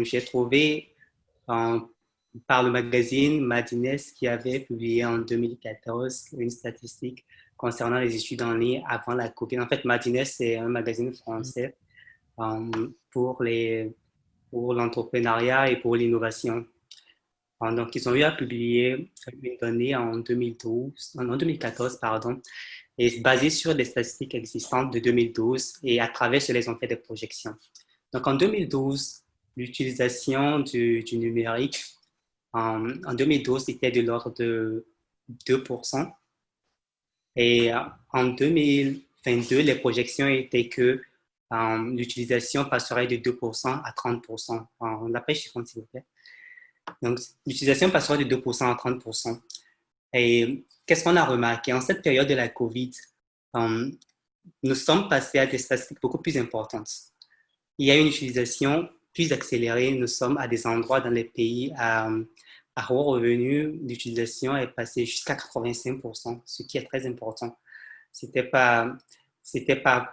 j'ai trouvé par le magazine Madines qui avait publié en 2014 une statistique concernant les études en ligne avant la COVID. En fait, Madines, c'est un magazine français pour l'entrepreneuriat et pour l'innovation. Donc, ils ont eu à publier une donnée en 2014, pardon, et basée sur les statistiques existantes de 2012 et à travers cela, ils ont fait des projections. Donc, en 2012, l'utilisation du numérique, en 2012, était de l'ordre de 2%. Et en 2022, les projections étaient que l'utilisation passerait de 2% à 30%. D'après chiffre, s'il vous plaît. Donc, l'utilisation passerait de 2% à 30%. Et qu'est-ce qu'on a remarqué? En cette période de la COVID, nous sommes passés à des statistiques beaucoup plus importantes. Il y a une utilisation plus accélérée. Nous sommes à des endroits dans les pays à haut revenu. L'utilisation est passée jusqu'à 85%, ce qui est très important. C'était pas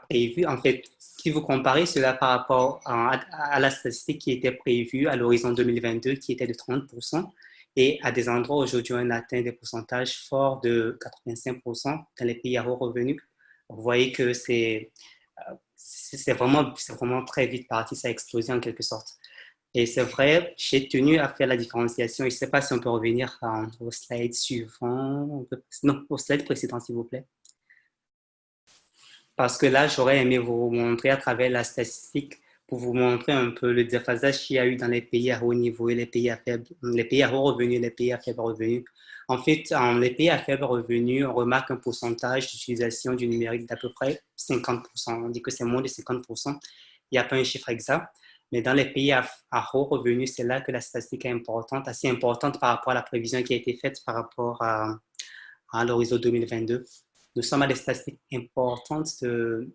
prévu. En fait, si vous comparez cela par rapport à la statistique qui était prévue à l'horizon 2022, qui était de 30%, et à des endroits aujourd'hui, on atteint des pourcentages forts de 85% dans les pays à haut revenu. Vous voyez que c'est vraiment très vite parti, ça a explosé en quelque sorte. Et c'est vrai, j'ai tenu à faire la différenciation. Je ne sais pas si on peut revenir au slide suivant. Non, au slide précédent, s'il vous plaît. Parce que là, j'aurais aimé vous montrer à travers la statistique pour vous montrer un peu le déphasage qu'il y a eu dans les pays à haut niveau et les pays à haut revenu et les pays à faible revenu. En fait, les pays à faible revenu, on remarque un pourcentage d'utilisation du numérique d'à peu près 50%. On dit que c'est moins de 50%. Il n'y a pas un chiffre exact. Mais dans les pays à haut revenu, c'est là que la statistique est importante, assez importante par rapport à la prévision qui a été faite par rapport à l'horizon 2022. Nous sommes à des statistiques importantes de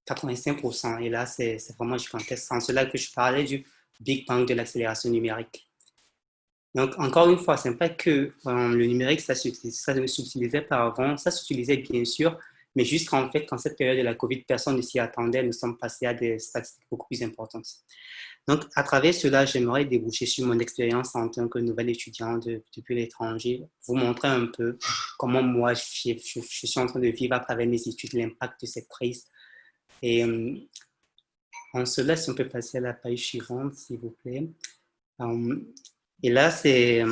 85%. Et là, c'est vraiment gigantesque. C'est en cela que je parlais du Big Bang de l'accélération numérique. Donc, encore une fois, ce n'est pas que le numérique, ça s'utilisait par avant, ça s'utilisait bien sûr, mais juste qu'en fait, quand cette période de la COVID, personne ne s'y attendait, nous sommes passés à des statistiques beaucoup plus importantes. Donc, à travers cela, j'aimerais déboucher sur mon expérience en tant que nouvel étudiant depuis l'étranger, vous montrer un peu comment moi, je suis en train de vivre à travers mes études, l'impact de cette crise. Et en cela, si on peut passer à la page suivante, s'il vous plaît. Et là, c'est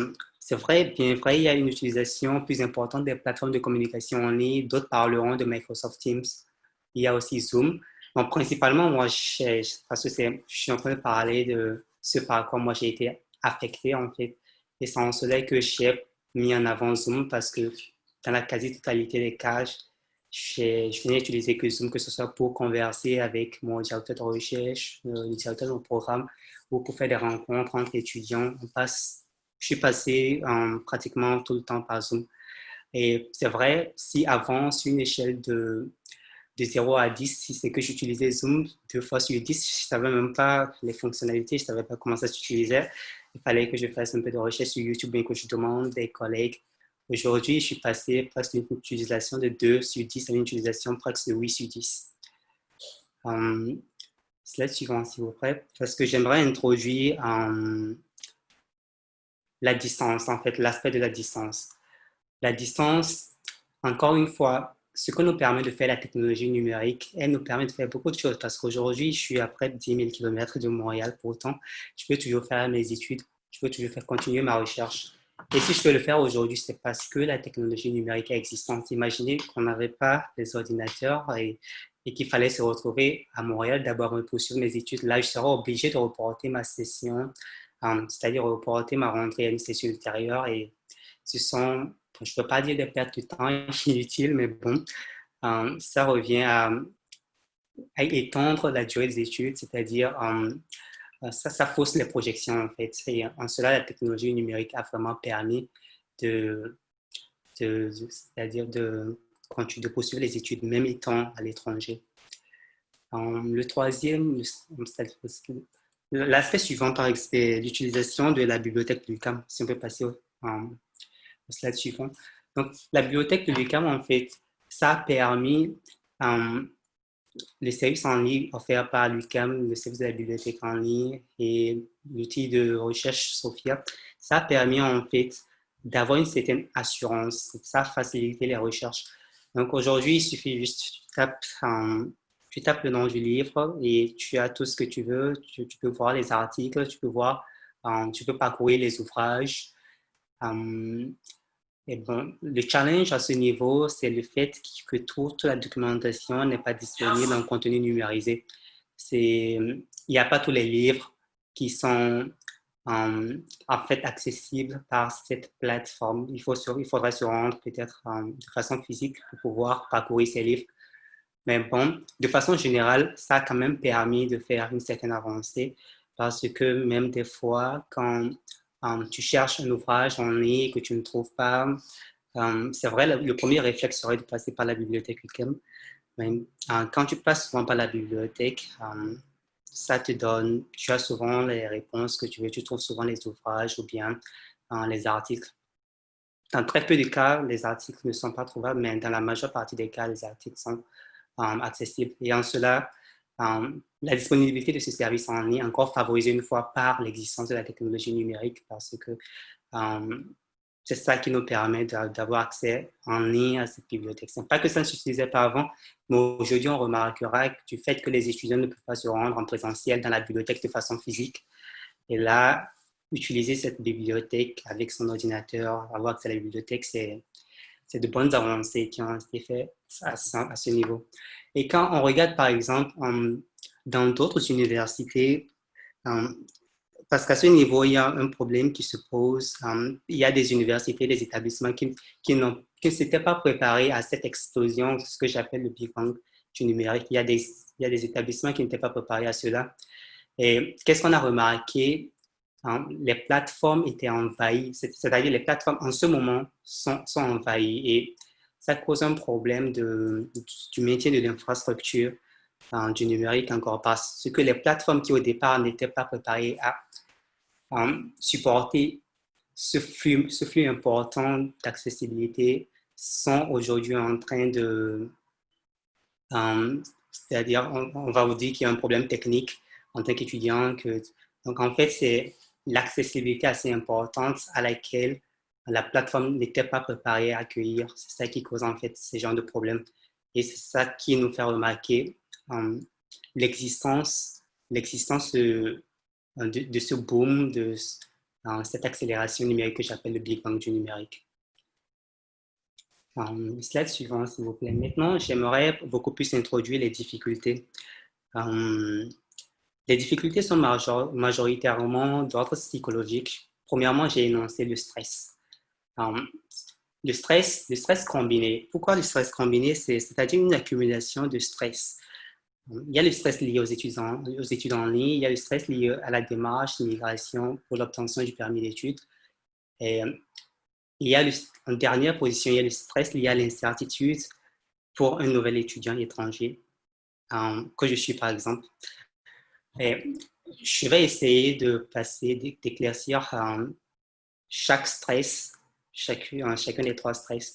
vrai, bien vrai, il y a une utilisation plus importante des plateformes de communication en ligne. D'autres parleront de Microsoft Teams. Il y a aussi Zoom. Donc, principalement, moi, parce que je suis en train de parler de ce par quoi moi j'ai été affecté, en fait. Et c'est en cela que j'ai mis en avant Zoom parce que dans la quasi-totalité des cas, je venais utiliser que Zoom, que ce soit pour converser avec mon directeur de recherche, le directeur de mon programme, ou pour faire des rencontres entre étudiants. Je suis passé pratiquement tout le temps par Zoom. Et c'est vrai, si avant, sur une échelle de 0 à 10, si c'est que j'utilisais Zoom 2 fois sur 10, je ne savais même pas les fonctionnalités, je ne savais pas comment ça s'utilisait. Il fallait que je fasse un peu de recherche sur YouTube et que je demande des collègues. Aujourd'hui, je suis passé presque d'une utilisation de 2 sur 10 à une utilisation presque de 8 sur 10. Slide suivant, s'il vous plaît, parce que j'aimerais introduire la distance, en fait, l'aspect de la distance. La distance, encore une fois, ce que nous permet de faire la technologie numérique, elle nous permet de faire beaucoup de choses parce qu'aujourd'hui, je suis à près de 10 000 km de Montréal. Pourtant, je peux toujours faire mes études, je peux toujours continuer ma recherche. Et si je peux le faire aujourd'hui, c'est parce que la technologie numérique est existante. Imaginez qu'on n'avait pas les ordinateurs et qu'il fallait se retrouver à Montréal d'abord pour poursuivre mes études. Là, je serais obligé de reporter ma session, c'est-à-dire reporter ma rentrée à une session ultérieure. Et ce sont, je ne peux pas dire des pertes de temps inutiles, mais bon, ça revient à étendre la durée des études, c'est-à-dire ça fausse les projections en fait. Et en cela, la technologie numérique a vraiment permis c'est-à-dire de poursuivre les études, même étant à l'étranger. Le troisième, l'aspect suivant, c'est l'utilisation de la bibliothèque de l'UQAM. Si on peut passer au slide suivant. Donc, la bibliothèque de l'UQAM, en fait, ça a permis les services en ligne offerts par l'UQAM, le service de la bibliothèque en ligne et l'outil de recherche Sophia, ça a permis en fait d'avoir une certaine assurance. Ça a facilité les recherches. Donc aujourd'hui, il suffit juste, tu tapes le nom du livre et tu as tout ce que tu veux. Tu peux voir les articles, tu peux voir, tu peux parcourir les ouvrages. Et bon, le challenge à ce niveau, c'est le fait que toute la documentation n'est pas disponible en contenu numérisé. Il n'y a pas tous les livres qui sont en fait accessibles par cette plateforme. Il faudrait se rendre peut-être de façon physique pour pouvoir parcourir ces livres. Mais bon, de façon générale, ça a quand même permis de faire une certaine avancée parce que même des fois, quand tu cherches un ouvrage en ligne et que tu ne trouves pas, c'est vrai, le premier réflexe serait de passer par la bibliothèque UQAM. Mais quand tu passes souvent par la bibliothèque, ça te donne, tu as souvent les réponses que tu veux, tu trouves souvent les ouvrages ou bien les articles. Dans très peu de cas, les articles ne sont pas trouvables, mais dans la majeure partie des cas, les articles sont accessibles. Et en cela, la disponibilité de ce service en ligne est encore favorisée une fois par l'existence de la technologie numérique parce que c'est ça qui nous permet d'avoir accès en ligne à cette bibliothèque. Ce n'est pas que ça ne suffisait pas avant, mais aujourd'hui, on remarquera que du fait que les étudiants ne peuvent pas se rendre en présentiel dans la bibliothèque de façon physique. Et là, utiliser cette bibliothèque avec son ordinateur, avoir accès à la bibliothèque, c'est de bonnes avancées qui ont été faites à ce niveau. Et quand on regarde, par exemple, dans d'autres universités, parce qu'à ce niveau, il y a un problème qui se pose. Il y a des universités, des établissements qui ne s'étaient pas préparés à cette explosion, ce que j'appelle le Big Bang du numérique. Il y a des établissements qui n'étaient pas préparés à cela. Et qu'est-ce qu'on a remarqué? Les plateformes étaient envahies, c'est-à-dire les plateformes en ce moment sont envahies et ça cause un problème du maintien de l'infrastructure du numérique encore parce que les plateformes qui au départ n'étaient pas préparées à supporter ce flux important d'accessibilité sont aujourd'hui en train de, c'est-à-dire on va vous dire qu'il y a un problème technique en tant qu'étudiant. Donc en fait, c'est l'accessibilité assez importante à laquelle la plateforme n'était pas préparée à accueillir. C'est ça qui cause en fait ces genres de problèmes. Et c'est ça qui nous fait remarquer l'existence de ce boom, de cette accélération numérique que j'appelle le Big Bang du numérique. Slide suivant, s'il vous plaît. Maintenant, j'aimerais beaucoup plus introduire les difficultés. Les difficultés sont majoritairement d'ordre psychologique. Premièrement, j'ai énoncé le stress. Le stress combiné. Pourquoi le stress combiné? C'est-à-dire une accumulation de stress. Il y a le stress lié aux études en ligne, il y a le stress lié à la démarche d'immigration pour l'obtention du permis d'études. Et il y a en dernière position, il y a le stress lié à l'incertitude pour un nouvel étudiant étranger, que je suis par exemple. Et je vais essayer d'éclaircir chaque stress, chacun des trois stress.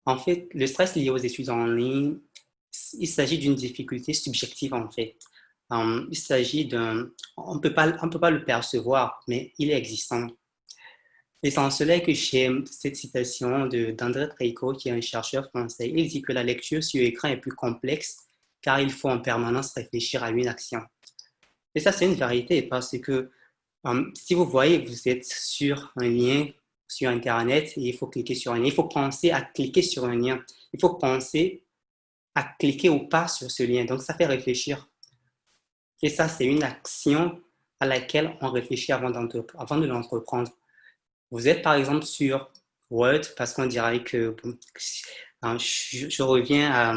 En fait, le stress lié aux études en ligne, il s'agit d'une difficulté subjective en fait. Il s'agit on peut pas le percevoir, mais il est existant. Et c'est en cela que j'aime cette citation d'André Treiko, qui est un chercheur français. Il dit que la lecture sur écran est plus complexe car il faut en permanence réfléchir à une action. Et ça, c'est une vérité parce que si vous voyez, vous êtes sur un lien sur Internet et il faut cliquer sur un lien. Il faut penser à cliquer sur un lien. Il faut penser à cliquer ou pas sur ce lien. Donc, ça fait réfléchir. Et ça, c'est une action à laquelle on réfléchit avant de l'entreprendre. Vous êtes par exemple sur Word parce qu'on dirait que je reviens à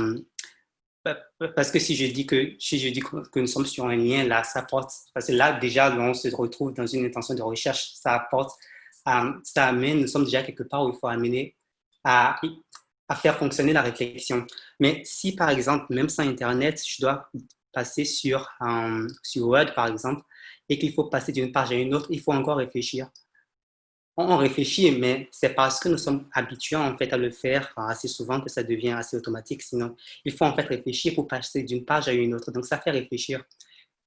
parce que si je dis que nous sommes sur un lien là, ça porte parce que là déjà on se retrouve dans une intention de recherche, ça apporte, ça amène, nous sommes déjà quelque part où il faut amener à faire fonctionner la réflexion. Mais si par exemple même sans Internet, je dois passer sur Word par exemple et qu'il faut passer d'une page à une autre, il faut encore réfléchir. on réfléchit, mais c'est parce que nous sommes habitués en fait à le faire assez souvent que ça devient assez automatique. Sinon, il faut en fait réfléchir pour passer d'une page à une autre. Donc, ça fait réfléchir.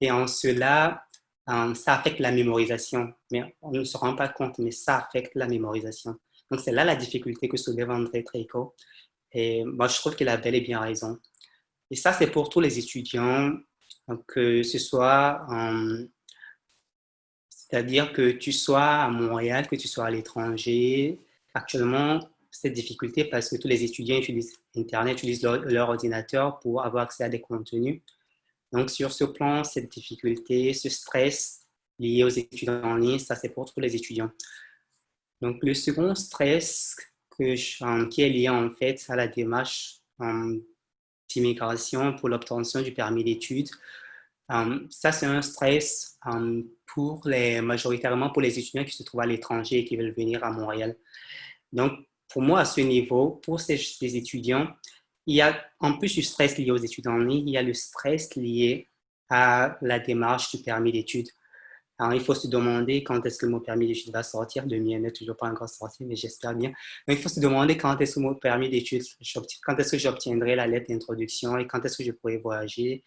Et en cela, ça affecte la mémorisation. Mais on ne se rend pas compte, mais ça affecte la mémorisation. Donc, c'est là la difficulté que soulève André Tricot. Et moi, je trouve qu'il a bel et bien raison. Et ça, c'est pour tous les étudiants, que ce soit, c'est-à-dire que tu sois à Montréal, que tu sois à l'étranger. Actuellement, cette difficulté parce que tous les étudiants utilisent Internet, utilisent leur ordinateur pour avoir accès à des contenus. Donc, sur ce plan, cette difficulté, ce stress lié aux études en ligne, ça, c'est pour tous les étudiants. Donc, le second stress qui est lié en fait à la démarche d'immigration pour l'obtention du permis d'études, ça, c'est un stress majoritairement pour les étudiants qui se trouvent à l'étranger et qui veulent venir à Montréal. Donc, pour moi, à ce niveau, pour ces étudiants, il y a, en plus du stress lié aux études en ligne, il y a le stress lié à la démarche du permis d'études. Alors, il faut se demander quand est-ce que mon permis d'études va sortir. Le mien n'est toujours pas encore sorti, mais j'espère bien. Donc, il faut se demander quand est-ce que mon permis d'études, quand est-ce que j'obtiendrai la lettre d'introduction et quand est-ce que je pourrai voyager.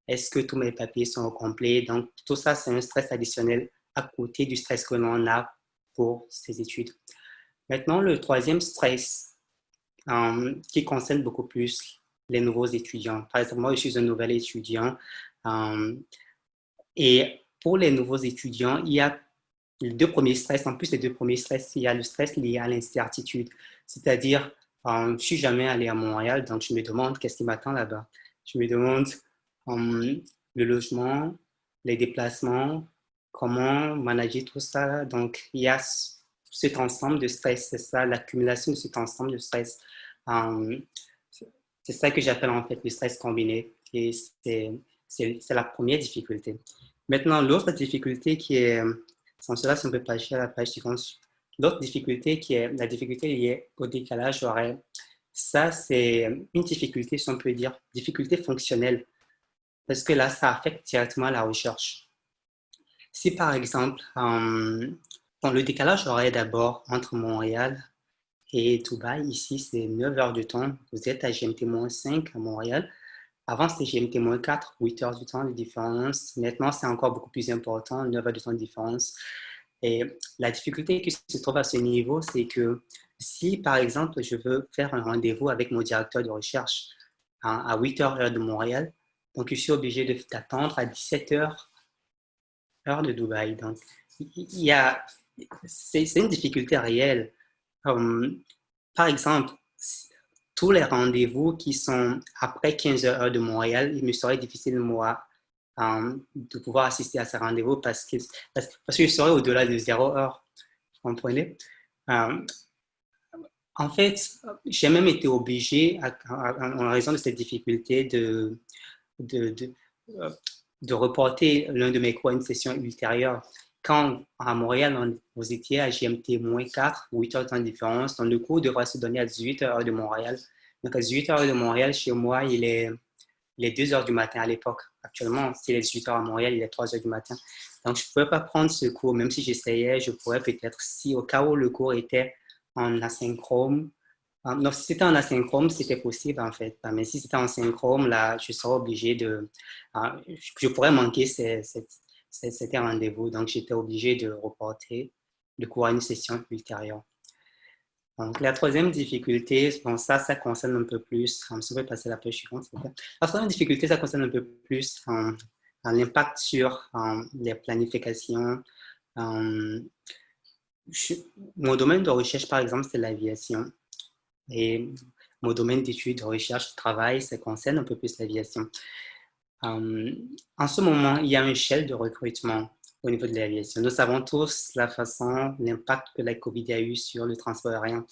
Est-ce que tous mes papiers sont au complet? Donc, tout ça, c'est un stress additionnel à côté du stress que l'on a pour ces études. Maintenant, le troisième stress qui concerne beaucoup plus les nouveaux étudiants. Par exemple, moi, je suis un nouvel étudiant et pour les nouveaux étudiants, il y a les deux premiers stress. En plus, les deux premiers stress, il y a le stress lié à l'incertitude. C'est-à-dire, je ne suis jamais allé à Montréal, donc je me demande qu'est-ce qui m'attend là-bas. Je me demande le logement, les déplacements, comment manager tout ça. Donc, il y a cet ensemble de stress, c'est ça, l'accumulation de cet ensemble de stress. C'est ça que j'appelle en fait le stress combiné. Et c'est la première difficulté. Maintenant, l'autre difficulté qui est, sans cela, si on peut passer à la page suivante, l'autre difficulté qui est la difficulté liée au décalage horaire. Ça, c'est une difficulté, si on peut dire, difficulté fonctionnelle, parce que là, ça affecte directement la recherche. Si par exemple, le décalage horaire d'abord entre Montréal et Dubaï, ici, c'est 9 heures de temps. Vous êtes à GMT-5 à Montréal. Avant, c'était GMT-4, 8 heures de temps de différence. Maintenant, c'est encore beaucoup plus important, 9 heures de temps de différence. Et la difficulté qui se trouve à ce niveau, c'est que si, par exemple, je veux faire un rendez-vous avec mon directeur de recherche à 8 heures de Montréal, donc je suis obligé d'attendre à 17 heures de Dubaï. Donc, c'est une difficulté réelle. Par exemple, tous les rendez-vous qui sont après 15 heures de Montréal, il me serait difficile, moi, de pouvoir assister à ces rendez-vous parce que je serais au-delà de 0 heure. Vous comprenez? En fait, j'ai même été obligé, en raison de cette difficulté, de, de, euh, de reporter l'un de mes cours à une session ultérieure. Quand à Montréal, vous étiez à GMT-4, 8 heures de temps de différence, donc le cours devrait se donner à 18 heures de Montréal. Donc à 18 heures de Montréal, chez moi, il est 2 heures du matin à l'époque. Actuellement, s'il est 18 heures à Montréal, il est 3 heures du matin. Donc je ne pouvais pas prendre ce cours, même si j'essayais, je pourrais peut-être, si au cas où le cours était en asynchrone, non, si c'était en asynchrone, c'était possible en fait. Mais si c'était en synchrone, là, je serais obligé je pourrais manquer ces rendez-vous. Donc, j'étais obligé de reporter le cours à une session ultérieure. Donc, la troisième difficulté, bon, ça concerne un peu plus, si on peut passer à la page suivante, s'il vous plaît. La troisième difficulté, ça concerne un peu plus l'impact sur les planifications. Mon domaine de recherche, par exemple, c'est l'aviation. Et mon domaine d'études, de recherche, de travail, ça concerne un peu plus l'aviation. En ce moment, il y a une échelle de recrutement au niveau de l'aviation. Nous savons tous l'impact que la COVID a eu sur le transport aérien.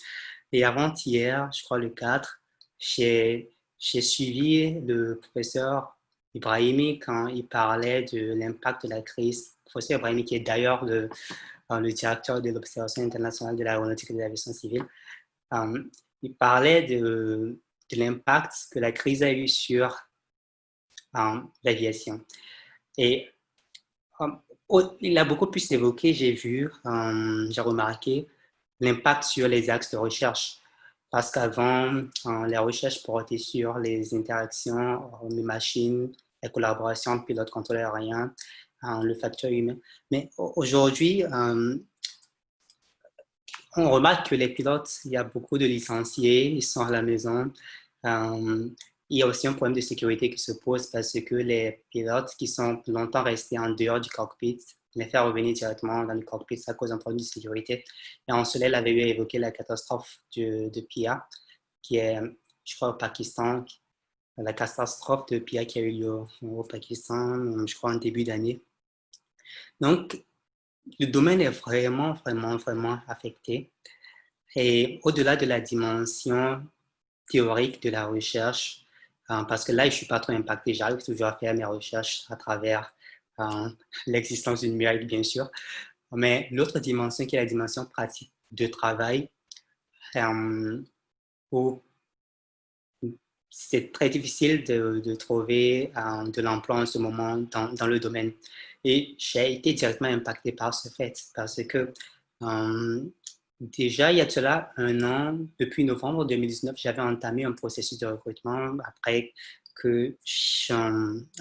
Et avant-hier, je crois le 4, j'ai suivi le professeur Ibrahimi quand il parlait de l'impact de la crise. Le professeur Ibrahimi, qui est d'ailleurs le directeur de l'Observation internationale de l'aéronautique et de l'aviation civile, il parlait de l'impact que la crise a eu sur l'aviation. Et Il a beaucoup plus évoqué, j'ai remarqué l'impact sur les axes de recherche. Parce qu'avant, les recherches portaient sur les interactions, les machines, les collaborations, pilote, contrôleur aérien, le facteur humain. Mais aujourd'hui, on remarque que les pilotes, il y a beaucoup de licenciés, ils sont à la maison. Euh, il y a aussi un problème de sécurité qui se pose parce que les pilotes qui sont longtemps restés en dehors du cockpit, les faire revenir directement dans le cockpit, ça cause un problème de sécurité. Et en cela, il avait eu évoqué la catastrophe de Pia, qui est, je crois, au Pakistan, la catastrophe de Pia qui a eu lieu au Pakistan, je crois, en début d'année. Donc, le domaine est vraiment affecté. Et au-delà de la dimension théorique de la recherche, parce que là, je ne suis pas trop impacté, j'arrive toujours à faire mes recherches à travers l'existence du numérique, bien sûr. Mais l'autre dimension qui est la dimension pratique de travail, où c'est très difficile de trouver de l'emploi en ce moment dans le domaine. Et j'ai été directement impacté par ce fait, parce que euh, déjà, il y a de cela un an, depuis novembre 2019, j'avais entamé un processus de recrutement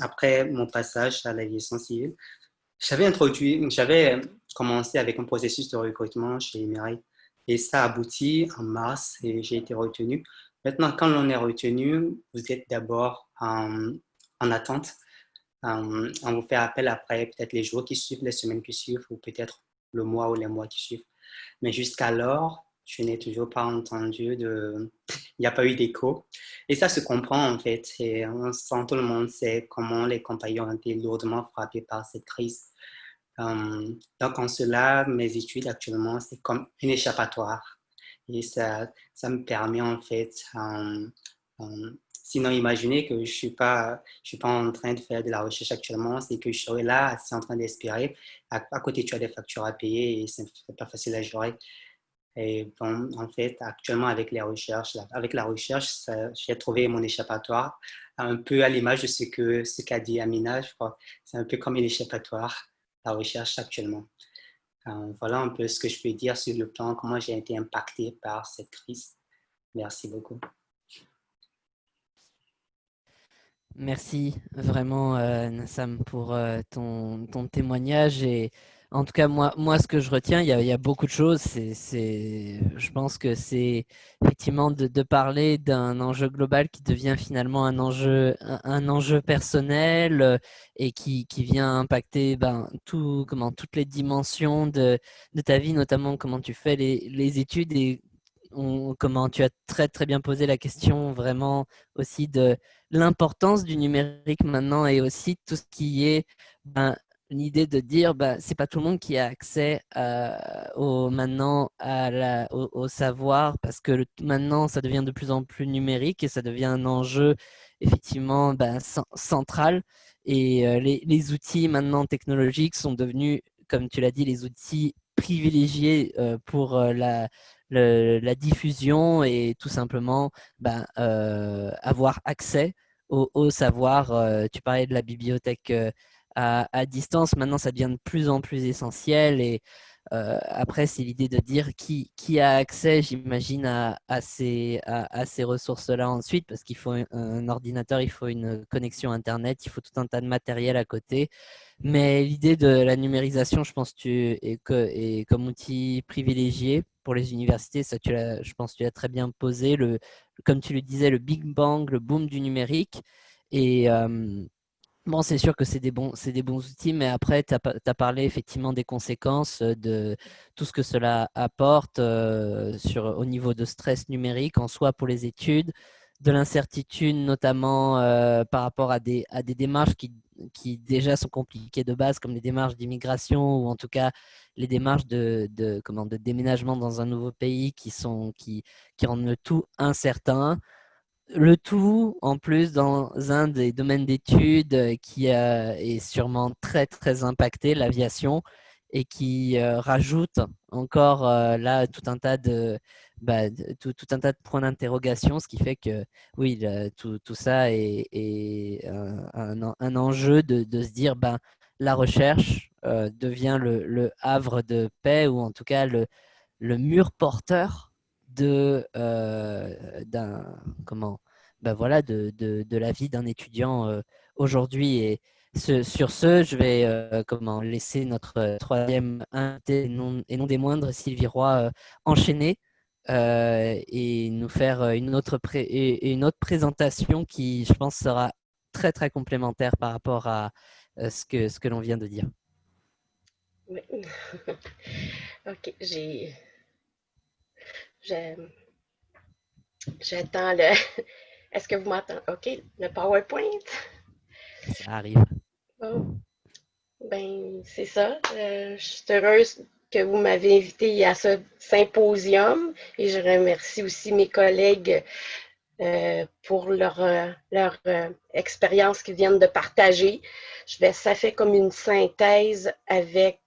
après mon passage à l'aviation civile. J'avais commencé avec un processus de recrutement chez Emirates et ça a abouti en mars et j'ai été retenu. Maintenant, quand on est retenu, vous êtes d'abord en attente. On vous fait appel après peut-être les jours qui suivent, les semaines qui suivent ou peut-être le mois ou les mois qui suivent. Mais jusqu'alors, je n'ai toujours pas entendu il n'y a pas eu d'écho. Et ça se comprend en fait. Et on sent, tout le monde sait comment les compagnies ont été lourdement frappées par cette crise. Donc en cela, mes études actuellement, c'est comme une échappatoire. Et ça me permet en fait, sinon imaginez que je suis pas en train de faire de la recherche actuellement, c'est que je serais là, assis en train d'espérer. À côté, tu as des factures à payer et c'est pas facile à gérer. Et bon, en fait, actuellement, avec la recherche, j'ai trouvé mon échappatoire, un peu à l'image de ce qu'a dit Amina, je crois. C'est un peu comme une échappatoire, la recherche actuellement. Voilà un peu ce que je peux dire sur le plan, comment j'ai été impacté par cette crise. Merci beaucoup. Merci vraiment, Nassam, pour ton témoignage. Et en tout cas, moi, ce que je retiens, il y a beaucoup de choses. Je pense que c'est effectivement de parler d'un enjeu global qui devient finalement un enjeu personnel et qui vient impacter toutes les dimensions de ta vie, notamment comment tu fais les études et comment tu as très très bien posé la question vraiment aussi de l'importance du numérique maintenant et aussi tout ce qui est l'idée de dire c'est pas tout le monde qui a accès maintenant au savoir parce que maintenant ça devient de plus en plus numérique et ça devient un enjeu effectivement central et les outils maintenant technologiques sont devenus, comme tu l'as dit, les outils privilégiés pour la diffusion et tout simplement avoir accès au savoir. Tu parlais de la bibliothèque à distance, maintenant ça devient de plus en plus essentiel et après c'est l'idée de dire qui a accès, j'imagine, à ces ressources-là ensuite, parce qu'il faut un ordinateur, il faut une connexion Internet, il faut tout un tas de matériel à côté. Mais l'idée de la numérisation, je pense, est comme outil privilégié pour les universités. Ça, je pense que tu l'as très bien posé. Comme tu le disais, le Big Bang, le boom du numérique. Et bon, c'est sûr que c'est des bons outils, mais après, tu as parlé effectivement des conséquences de tout ce que cela apporte au niveau de stress numérique en soi pour les études, de l'incertitude notamment par rapport à des démarches qui déjà sont compliquées de base, comme les démarches d'immigration ou en tout cas les démarches de déménagement dans un nouveau pays qui rendent le tout incertain. Le tout, en plus, dans un des domaines d'études qui est sûrement très, très impacté, l'aviation, et qui rajoute encore là tout un tas de points d'interrogation, ce qui fait que, oui, tout ça est un enjeu de se dire, la recherche devient le havre de paix, ou en tout cas le mur porteur d'un, comment, ben voilà, de la vie d'un étudiant aujourd'hui. Et sur ce, je vais laisser notre troisième invité, et non des moindres, Sylvie Roy, enchaîner et nous faire une autre présentation qui, je pense, sera très, très complémentaire par rapport à ce que l'on vient de dire. Oui. OK, j'ai- j'attends le. Est-ce que vous m'entendez? OK, le PowerPoint. Ça arrive. Bon, ben, c'est ça. Je suis heureuse que vous m'avez invité à ce symposium et je remercie aussi mes collègues pour leur expérience qu'ils viennent de partager. Ça fait comme une synthèse avec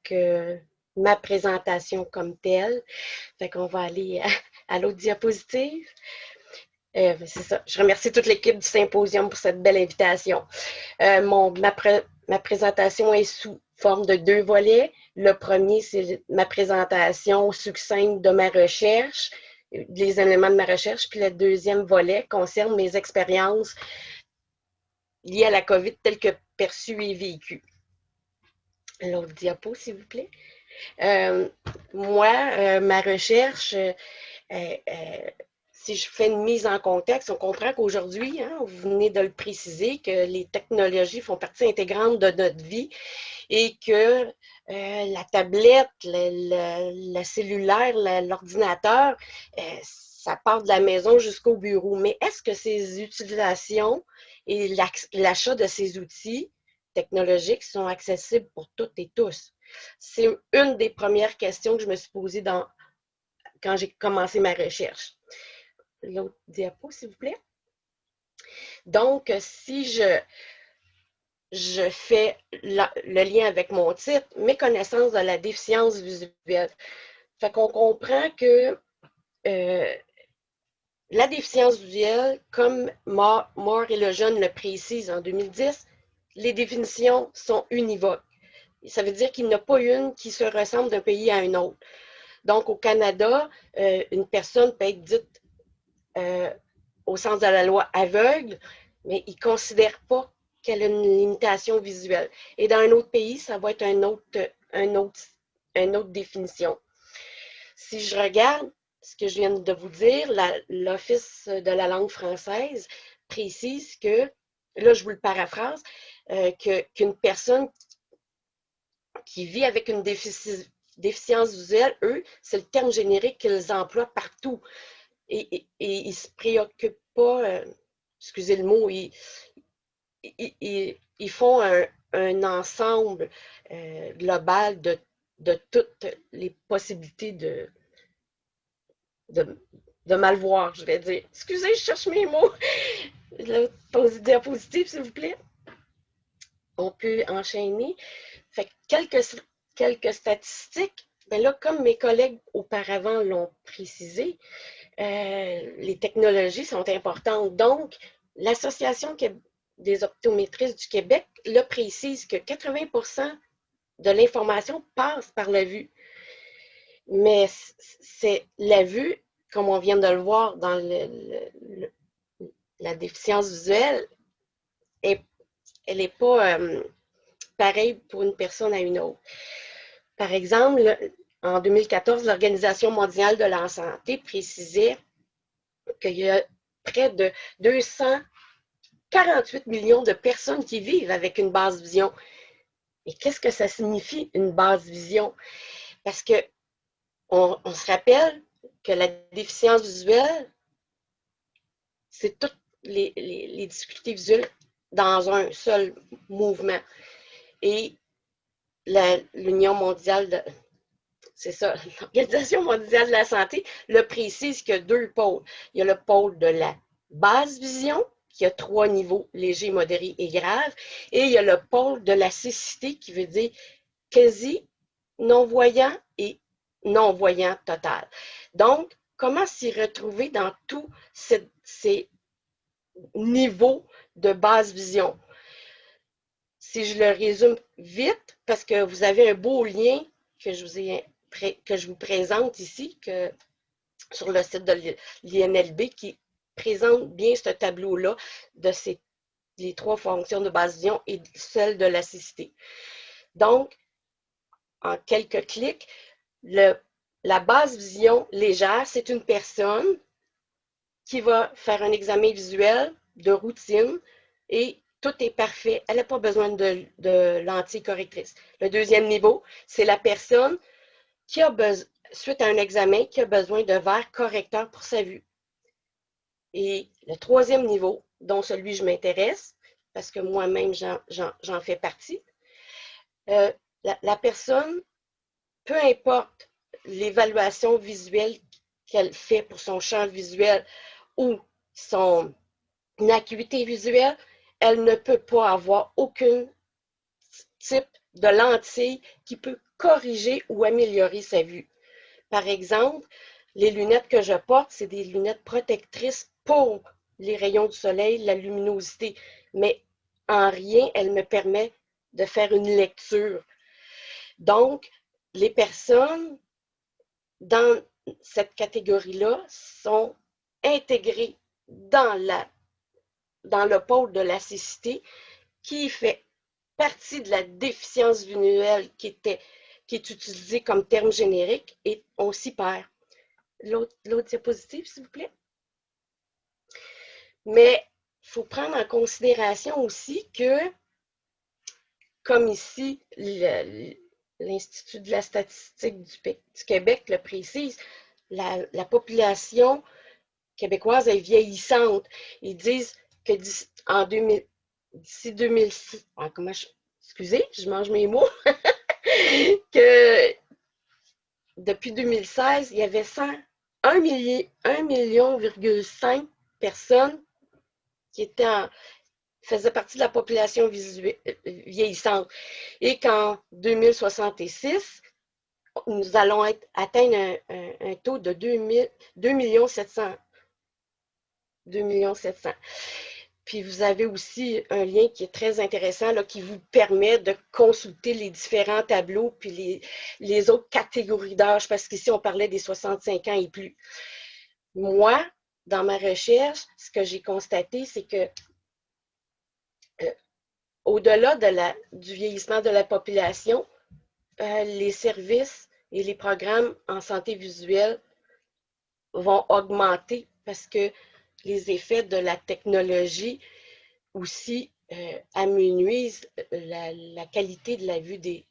ma présentation comme telle. Fait qu'on va aller à l'autre diapositive. C'est ça. Je remercie toute l'équipe du symposium pour cette belle invitation. Ma présentation est sous forme de 2 volets. Le premier, c'est ma présentation succincte de ma recherche, les éléments de ma recherche. Puis le deuxième volet concerne mes expériences liées à la COVID telles que perçues et vécues. L'autre diapo, s'il vous plaît. Ma recherche, si je fais une mise en contexte, on comprend qu'aujourd'hui, hein, vous venez de le préciser, que les technologies font partie intégrante de notre vie et que la tablette, le cellulaire, l'ordinateur, ça part de la maison jusqu'au bureau. Mais est-ce que ces utilisations et l'achat de ces outils technologiques sont accessibles pour toutes et tous? C'est une des premières questions que je me suis posée quand j'ai commencé ma recherche. L'autre diapo, s'il vous plaît. Donc, si je fais le lien avec mon titre, mes connaissances de la déficience visuelle. Fait qu'on comprend que la déficience visuelle, comme Moore et Lejeune le précisent en 2010, les définitions sont univoques. Ça veut dire qu'il n'y en a pas une qui se ressemble d'un pays à un autre. Donc, au Canada, une personne peut être dite au sens de la loi aveugle, mais ils ne considèrent pas qu'elle a une limitation visuelle. Et dans un autre pays, ça va être une autre définition. Si je regarde ce que je viens de vous dire, l'Office de la langue française précise que, là je vous le paraphrase, qu'une personne qui vit avec une déficience visuelle, eux, c'est le terme générique qu'ils emploient partout. Et ils ne se préoccupent pas, excusez le mot, ils font un ensemble global de toutes les possibilités de mal voir, je vais dire. Excusez, je cherche mes mots. L'autre diapositive, s'il vous plaît. On peut enchaîner. Fait que quelques statistiques. Ben là, comme mes collègues auparavant l'ont précisé, les technologies sont importantes. Donc, l'Association des optométristes du Québec le précise que 80% de l'information passe par la vue. Mais c'est la vue, comme on vient de le voir dans la déficience visuelle, elle n'est pas pareille pour une personne à une autre. Par exemple, en 2014, l'Organisation mondiale de la santé précisait qu'il y a près de 248 millions de personnes qui vivent avec une basse vision. Et qu'est-ce que ça signifie, une basse vision? Parce que on se rappelle que la déficience visuelle, c'est toutes les difficultés visuelles dans un seul mouvement. Et l'Union mondiale c'est ça, l'Organisation mondiale de la santé le précise qu'il y a 2 pôles. Il y a le pôle de la basse vision, qui a 3 niveaux, léger, modéré et grave, et il y a le pôle de la cécité, qui veut dire quasi non-voyant et non-voyant total. Donc, comment s'y retrouver dans tous ces niveaux de basse vision? si je le résume vite, parce que vous avez un beau lien que je vous présente ici, sur le site de l'INLB, qui présente bien ce tableau-là de les 3 fonctions de base vision et celle de la cécité. Donc, en quelques clics, la base vision légère, c'est une personne qui va faire un examen visuel de routine et tout est parfait. Elle n'a pas besoin de lentilles correctrices. Le deuxième niveau, c'est la personne qui a besoin, suite à un examen, qui a besoin de verres correcteurs pour sa vue. Et le troisième niveau, dont celui je m'intéresse, parce que moi-même j'en fais partie, la personne, peu importe l'évaluation visuelle qu'elle fait pour son champ visuel ou son acuité visuelle, elle ne peut pas avoir aucun type de lentille qui peut corriger ou améliorer sa vue. Par exemple, les lunettes que je porte, c'est des lunettes protectrices pour les rayons du soleil, la luminosité, mais en rien, elles me permettent de faire une lecture. Donc, les personnes dans cette catégorie-là sont intégrées dans le pôle de la cécité qui fait partie de la déficience visuelle qui est utilisée comme terme générique et on s'y perd. L'autre diapositive, s'il vous plaît. Mais il faut prendre en considération aussi que, comme ici, l'Institut de la statistique du Québec le précise, la population québécoise est vieillissante. Ils disent que d'ici 2006, excusez, je mange mes mots, que depuis 2016, il y avait 1,5 million personnes qui faisaient partie de la population vieillissante. Et qu'en 2066, nous allons atteindre un taux de 2 700 000. Puis vous avez aussi un lien qui est très intéressant là, qui vous permet de consulter les différents tableaux puis les autres catégories d'âge, parce qu'ici on parlait des 65 ans et plus. Moi, dans ma recherche, ce que j'ai constaté, c'est que au-delà du vieillissement de la population, les services et les programmes en santé visuelle vont augmenter parce que les effets de la technologie aussi amenuisent la qualité de la vue de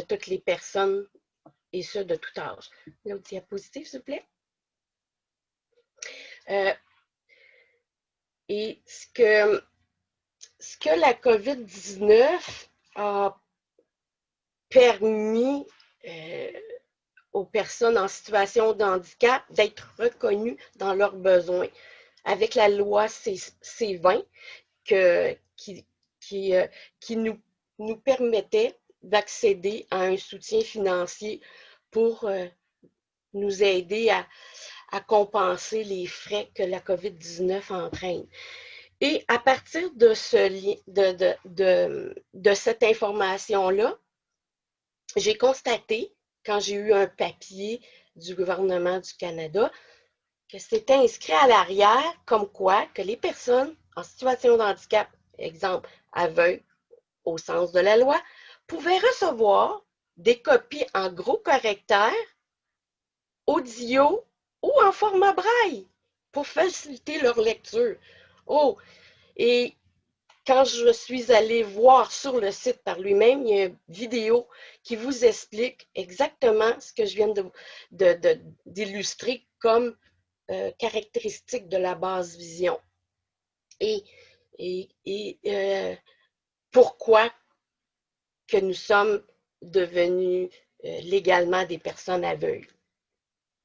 toutes les personnes, et ce, de tout âge. L'autre diapositive, s'il vous plaît. Et ce que la COVID-19 a permis aux personnes en situation de handicap d'être reconnues dans leurs besoins. Avec la loi C20 qui nous permettait d'accéder à un soutien financier pour nous aider à compenser les frais que la COVID-19 entraîne. Et à partir de cette information-là, j'ai constaté, quand j'ai eu un papier du gouvernement du Canada, que c'était inscrit à l'arrière comme quoi que les personnes en situation de handicap, exemple aveugles au sens de la loi, pouvaient recevoir des copies en gros caractères, audio ou en format braille pour faciliter leur lecture. Oh, et quand je suis allée voir sur le site par lui-même, il y a une vidéo qui vous explique exactement ce que je viens d'illustrer comme caractéristique de la base vision. Et pourquoi que nous sommes devenus légalement des personnes aveugles,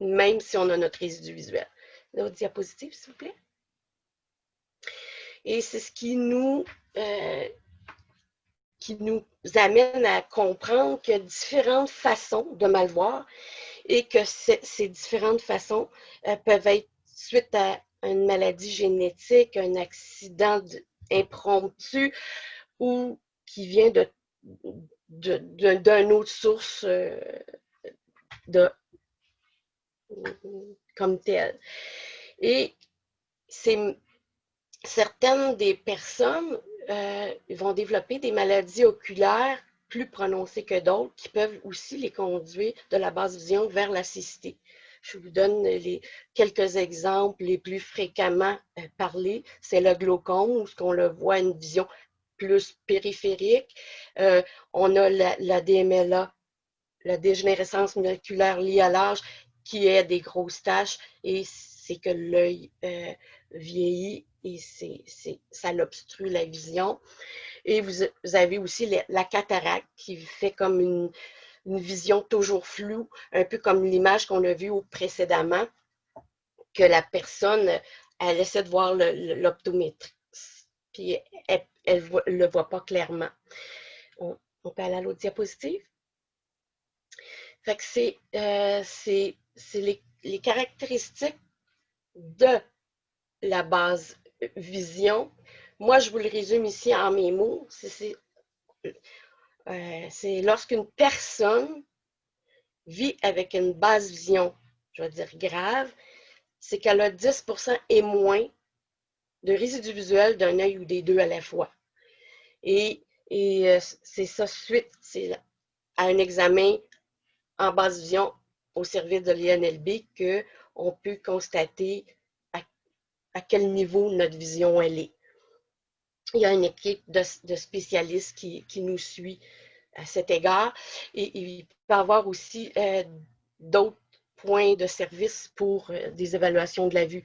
même si on a notre résidu visuel. L'autre diapositive, s'il vous plaît. Et c'est ce qui nous amène à comprendre qu'il y a différentes façons de mal voir et que ces différentes façons peuvent être suite à une maladie génétique, un accident impromptu ou qui vient d'une autre source comme telle. Et certaines des personnes vont développer des maladies oculaires plus prononcées que d'autres qui peuvent aussi les conduire de la basse vision vers la cécité. Je vous donne quelques exemples les plus fréquemment parlés. C'est le glaucome, où on le voit une vision plus périphérique. On a la DMLA, la dégénérescence maculaire liée à l'âge, qui est des grosses taches, et c'est que l'œil vieillit et ça l'obstrue la vision. Et vous avez aussi la cataracte qui fait comme une vision toujours floue, un peu comme l'image qu'on a vue précédemment, que la personne, elle essaie de voir l'optométriste, puis elle ne le voit pas clairement. On peut aller à l'autre diapositive. Fait que c'est les caractéristiques de la base vision. Moi, je vous le résume ici en mes mots. C'est lorsqu'une personne vit avec une basse vision, je vais dire grave, c'est qu'elle a 10% et moins de résidus visuels d'un œil ou des deux à la fois. Et c'est ça suite à un examen en basse vision au service de l'INLB qu'on peut constater à quel niveau notre vision elle est. Il y a une équipe de spécialistes qui nous suit à cet égard. Et il peut y avoir aussi d'autres points de service pour des évaluations de la vue.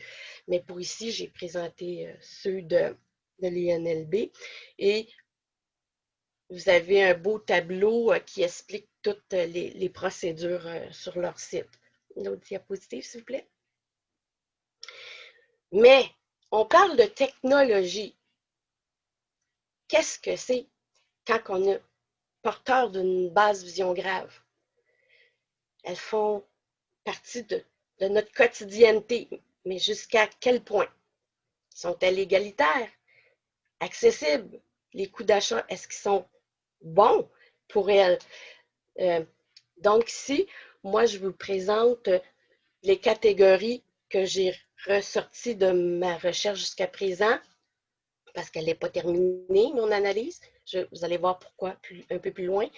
Mais pour ici, j'ai présenté ceux de l'INLB. Et vous avez un beau tableau qui explique toutes les procédures sur leur site. Une autre diapositive, s'il vous plaît. Mais on parle de technologie. Qu'est-ce que c'est quand on est porteur d'une basse vision grave? Elles font partie de notre quotidienneté, mais jusqu'à quel point? Sont-elles égalitaires? Accessibles? Les coûts d'achat, est-ce qu'ils sont bons pour elles? Donc ici, moi, je vous présente les catégories que j'ai ressorties de ma recherche jusqu'à présent, parce qu'elle n'est pas terminée, mon analyse. Vous allez voir pourquoi un peu plus loin.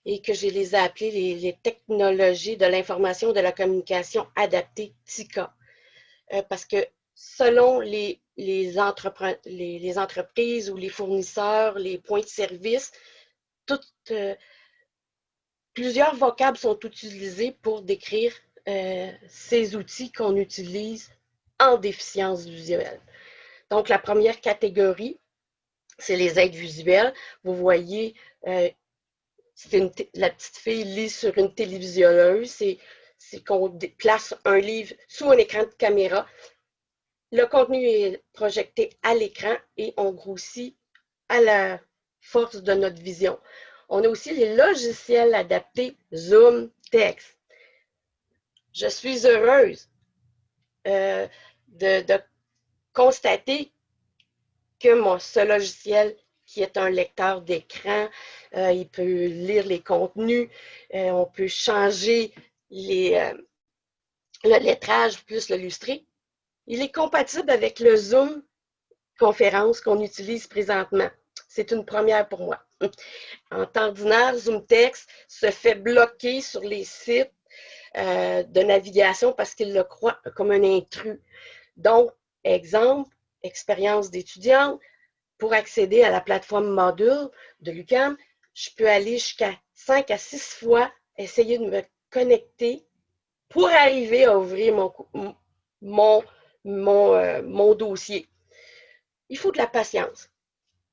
Et que je les ai appelées les technologies de l'information et de la communication adaptées TICA. Parce que selon les entreprises ou les fournisseurs, les points de service, plusieurs vocables sont utilisés pour décrire ces outils qu'on utilise en déficience visuelle. Donc, la première catégorie, c'est les aides visuelles. Vous voyez, la petite fille lit sur une télévisionneuse. C'est qu'on place un livre sous un écran de caméra. Le contenu est projeté à l'écran et on grossit à la force de notre vision. On a aussi les logiciels adaptés Zoom Text. Je suis heureuse de constater que ce logiciel, qui est un lecteur d'écran, il peut lire les contenus, on peut changer le lettrage plus l'illustrer. Il est compatible avec le Zoom conférence qu'on utilise présentement. C'est une première pour moi. En temps ordinaire, Zoom Text se fait bloquer sur les sites de navigation parce qu'il le croit comme un intrus. Donc, exemple, expérience d'étudiante, pour accéder à la plateforme module de l'UQAM, je peux aller jusqu'à 5 à 6 fois essayer de me connecter pour arriver à ouvrir mon dossier. Il faut de la patience.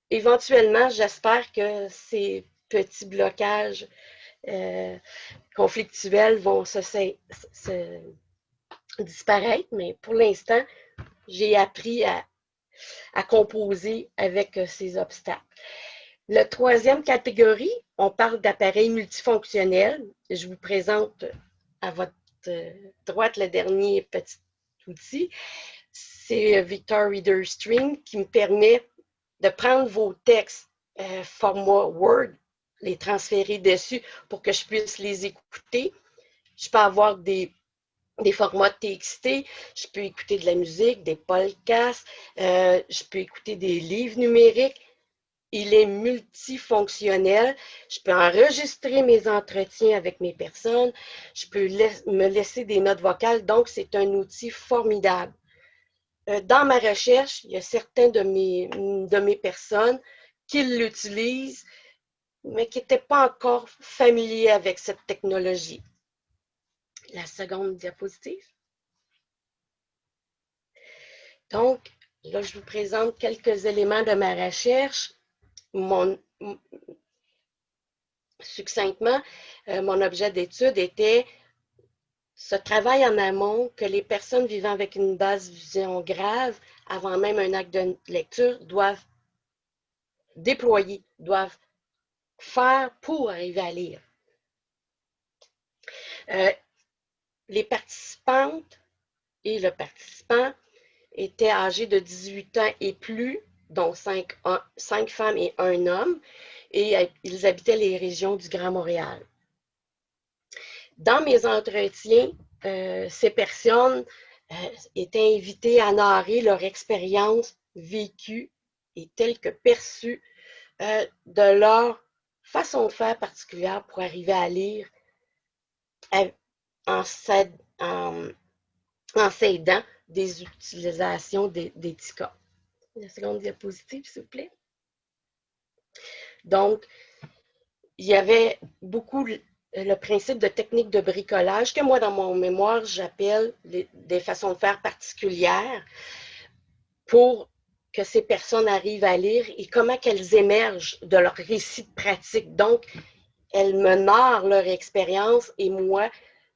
Éventuellement, j'espère que ces petits blocages conflictuels vont se disparaître, mais pour l'instant, j'ai appris à composer avec ces obstacles. La troisième catégorie, on parle d'appareils multifonctionnels. Je vous présente à votre droite le dernier petit outil. C'est Victor Reader Stream qui me permet de prendre vos textes format Word, les transférer dessus pour que je puisse les écouter. Je peux avoir des formats TXT, je peux écouter de la musique, des podcasts, je peux écouter des livres numériques. Il est multifonctionnel. Je peux enregistrer mes entretiens avec mes personnes. Je peux me laisser des notes vocales. Donc, c'est un outil formidable. Dans ma recherche, il y a certains de mes personnes qui l'utilisent, mais qui n'étaient pas encore familiers avec cette technologie. La seconde diapositive. Donc, là, je vous présente quelques éléments de ma recherche. Succinctement, mon objet d'étude était ce travail en amont que les personnes vivant avec une basse vision grave, avant même un acte de lecture, doivent déployer, doivent faire pour arriver à lire. Les participantes et le participant étaient âgés de 18 ans et plus, dont 5 femmes et 1 homme, et ils habitaient les régions du Grand Montréal. Dans mes entretiens, ces personnes étaient invitées à narrer leur expérience vécue et telle que perçue de leur façon de faire particulière pour arriver à lire en s'aidant des utilisations des TICA. La seconde diapositive, s'il vous plaît. Donc, il y avait beaucoup le principe de technique de bricolage que moi, dans mon mémoire, j'appelle des façons de faire particulières pour que ces personnes arrivent à lire et comment qu'elles émergent de leur récit de pratique. Donc, elles me narrent leur expérience et moi,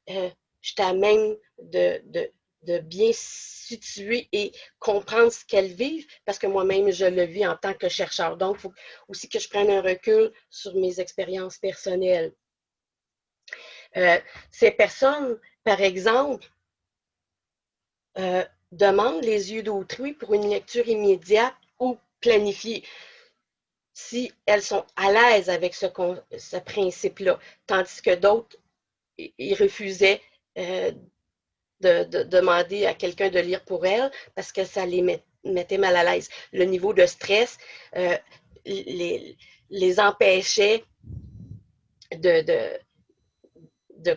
j'étais à même de bien situer et comprendre ce qu'elles vivent parce que moi-même, je le vis en tant que chercheur. Donc, il faut aussi que je prenne un recul sur mes expériences personnelles. Ces personnes, par exemple, demandent les yeux d'autrui pour une lecture immédiate ou planifiée, si elles sont à l'aise avec ce principe-là, tandis que d'autres, ils refusaient de demander à quelqu'un de lire pour elles parce que ça les mettait mal à l'aise. Le niveau de stress les empêchait de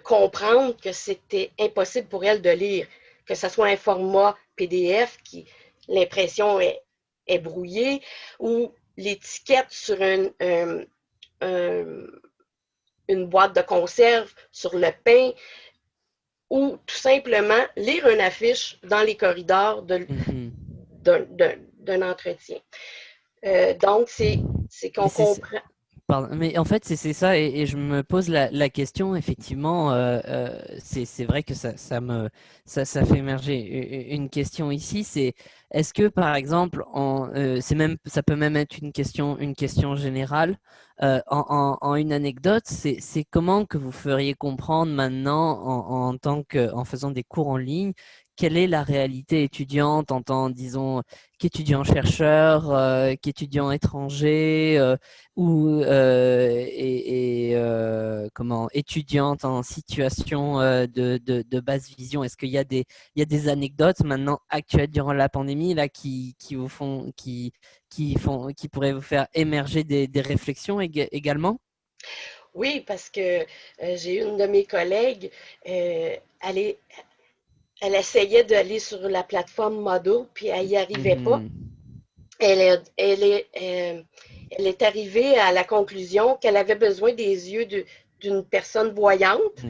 comprendre que c'était impossible pour elles de lire, que ce soit un format PDF qui l'impression est brouillée ou l'étiquette sur une boîte de conserve sur le pain ou tout simplement lire une affiche dans les corridors d'un entretien. Donc, c'est qu'on comprend. Pardon, mais en fait, c'est ça, et je me pose la question, effectivement, c'est vrai que ça fait émerger une question ici, c'est est-ce que, par exemple, ça peut même être une question générale, en une anecdote, c'est comment que vous feriez comprendre maintenant, en faisant des cours en ligne, quelle est la réalité étudiante en tant, disons, qu'étudiant-chercheur, qu'étudiant étranger, ou étudiante en situation de basse vision. Est-ce qu'il y a des anecdotes maintenant actuelles durant la pandémie là qui pourraient vous faire émerger des réflexions également? Oui, parce que j'ai une de mes collègues, elle essayait d'aller sur la plateforme Moodle, puis elle n'y arrivait pas. Elle est arrivée à la conclusion qu'elle avait besoin des yeux d'une personne voyante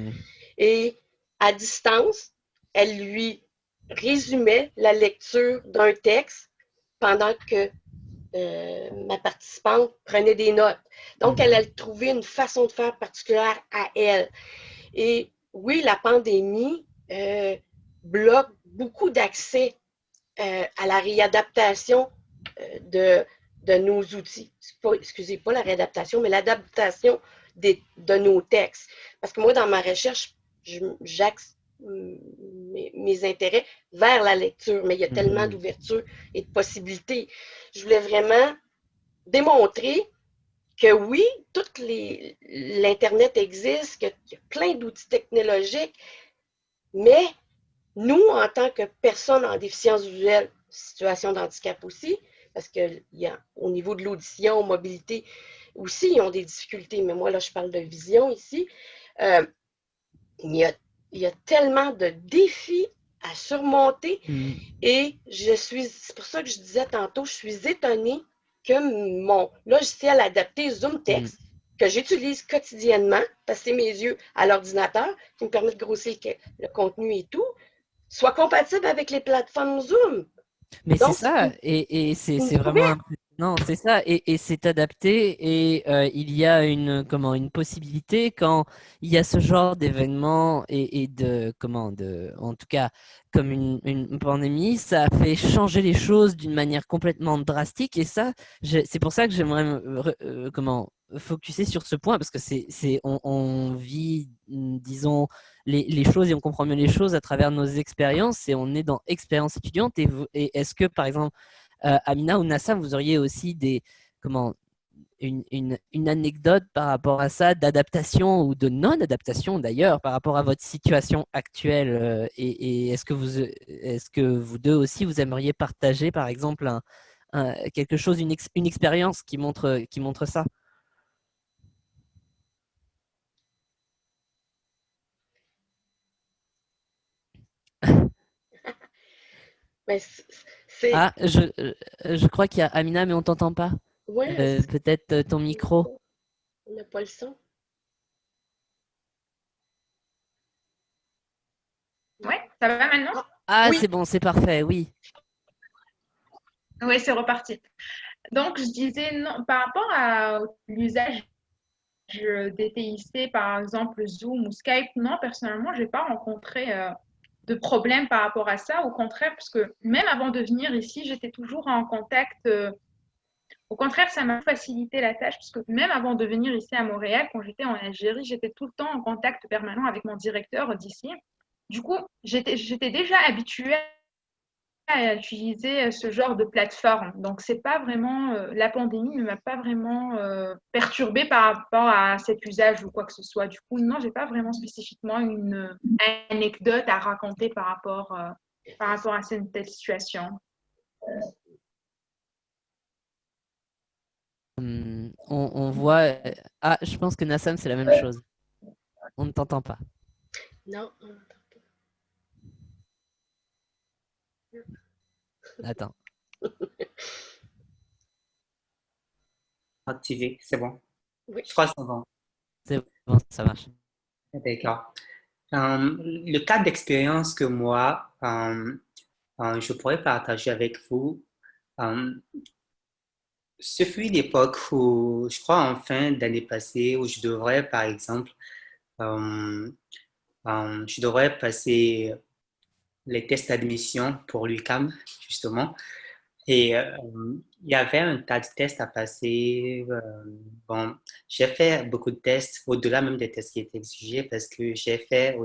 et à distance, elle lui résumait la lecture d'un texte pendant que ma participante prenait des notes. Donc, elle a trouvé une façon de faire particulière à elle. Et oui, la pandémie bloque beaucoup d'accès à la réadaptation de nos outils. Excusez, pas la réadaptation, mais l'adaptation de nos textes. Parce que moi, dans ma recherche, j'axe mes intérêts vers la lecture, mais il y a tellement d'ouverture et de possibilités. Je voulais vraiment démontrer que oui, l'Internet existe, qu'il y a plein d'outils technologiques, mais nous, en tant que personnes en déficience visuelle, situation d'handicap aussi, parce qu'au niveau de l'audition, mobilité aussi, ils ont des difficultés, mais moi, là, je parle de vision ici. Il y a tellement de défis à surmonter et c'est pour ça que je disais tantôt, je suis étonnée que mon logiciel adapté ZoomText, que j'utilise quotidiennement, parce que c'est mes yeux à l'ordinateur, qui me permet de grossir le contenu et tout, soit compatible avec les plateformes Zoom. Mais c'est Donc, ça, et c'est une vraiment découverte. impressionnant, c'est ça, et c'est adapté, et il y a une possibilité quand il y a ce genre d'événement et en tout cas, comme une pandémie, ça fait changer les choses d'une manière complètement drastique, et ça, c'est pour ça que j'aimerais focuser sur ce point, parce que on vit, disons, les choses et on comprend mieux les choses à travers nos expériences et on est dans expérience étudiante. Et est-ce que, par exemple, Amina ou Nassam, vous auriez aussi une anecdote par rapport à ça, d'adaptation ou de non-adaptation d'ailleurs, par rapport à votre situation actuelle et est-ce que vous deux aussi, vous aimeriez partager, par exemple, quelque chose, une expérience qui montre ça? Mais c'est. Ah, je crois qu'il y a Amina, mais on t'entend pas. Ouais, Peut-être ton micro. on n'a pas le son. Ouais, ça va maintenant? Ah, Oui. c'est bon, c'est parfait, oui. Oui, c'est reparti. Donc, je disais, non, par rapport à l'usage des TIC, par exemple Zoom ou Skype, non, personnellement, je n'ai pas rencontré de problème par rapport à ça. Au contraire, parce que même avant de venir ici, j'étais toujours en contact. Au contraire, ça m'a facilité la tâche, parce que même avant de venir ici à Montréal, quand j'étais en Algérie, j'étais tout le temps en contact permanent avec mon directeur d'ici. Du coup, j'étais déjà habituée à utiliser ce genre de plateforme. Donc, c'est pas vraiment, la pandémie ne m'a pas vraiment perturbée par rapport à cet usage ou quoi que ce soit. Du coup, non, j'ai pas vraiment spécifiquement une anecdote à raconter par rapport à cette telle situation. On voit. Ah, je pense que Nassam, c'est la même chose. On ne t'entend pas. Non. Attends. Activé, c'est bon. Oui. Je crois que c'est bon. C'est bon, ça marche. D'accord. Le cas d'expérience que moi, je pourrais partager avec vous, euh, ce fut l'époque où, je crois en fin d'année passée, où je devrais, par exemple, euh, je devrais passer les tests d'admission pour l'UQAM, justement. Et il y avait un tas de tests à passer. Bon, j'ai fait beaucoup de tests, au-delà même des tests qui étaient exigés, parce que j'ai fait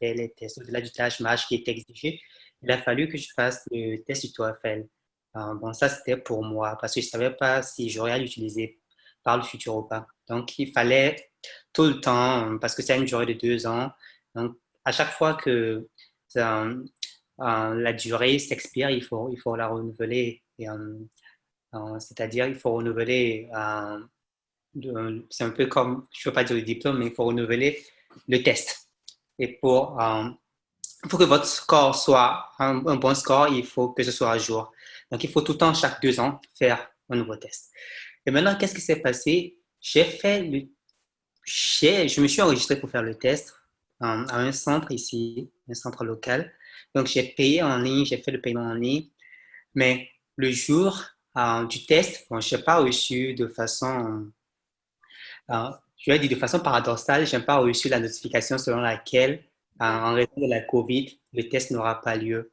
les tests au-delà du tâche match qui était exigé. Il a fallu que je fasse le test du TOEFL. Bon, ça, c'était pour moi, parce que je ne savais pas si j'aurais à l'utiliser par le futur ou pas. Donc, il fallait tout le temps, parce que c'est une durée de 2 ans. Donc, à chaque fois que la durée s'expire, il faut la renouveler. C'est-à-dire, il faut renouveler, c'est un peu comme, je ne veux pas dire le diplôme, mais il faut renouveler le test. Et pour que votre score soit un bon score, il faut que ce soit à jour. Donc, il faut tout le temps, chaque 2 ans, faire un nouveau test. Et maintenant, qu'est-ce qui s'est passé? Je me suis enregistré pour faire le test à un centre ici, un centre local. Donc, j'ai payé en ligne, j'ai fait le paiement en ligne. Mais le jour du test, bon, je n'ai pas reçu de façon, je vais dire de façon paradoxale, je n'ai pas reçu la notification selon laquelle, en raison de la COVID, le test n'aura pas lieu.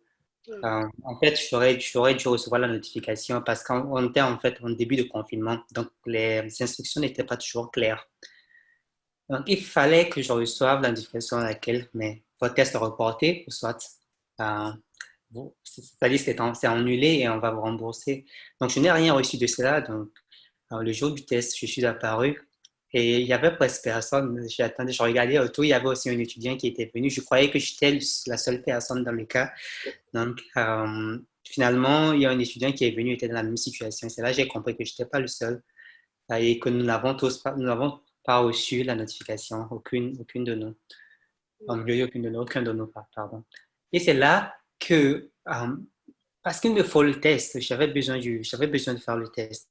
En fait, j'aurais dû recevoir la notification parce qu'on était en fait en début de confinement, donc les instructions n'étaient pas toujours claires. Donc, il fallait que je reçoive la notification à laquelle votre test est reporté, ou soit, c'est-à-dire c'est annulé et on va vous rembourser. Donc, je n'ai rien reçu de cela. Donc, le jour du test, je suis apparu et il y avait presque personne. J'ai attendu, je regardais autour, il y avait aussi un étudiant qui était venu. Je croyais que j'étais la seule personne dans le cas. Donc, finalement, il y a un étudiant qui est venu, était dans la même situation. C'est là que j'ai compris que je n'étais pas le seul et que nous n'avons pas reçu la notification, aucune de nous. Aucun de nous, pardon. Et c'est là que, parce qu'il me faut le test, j'avais besoin de faire le test.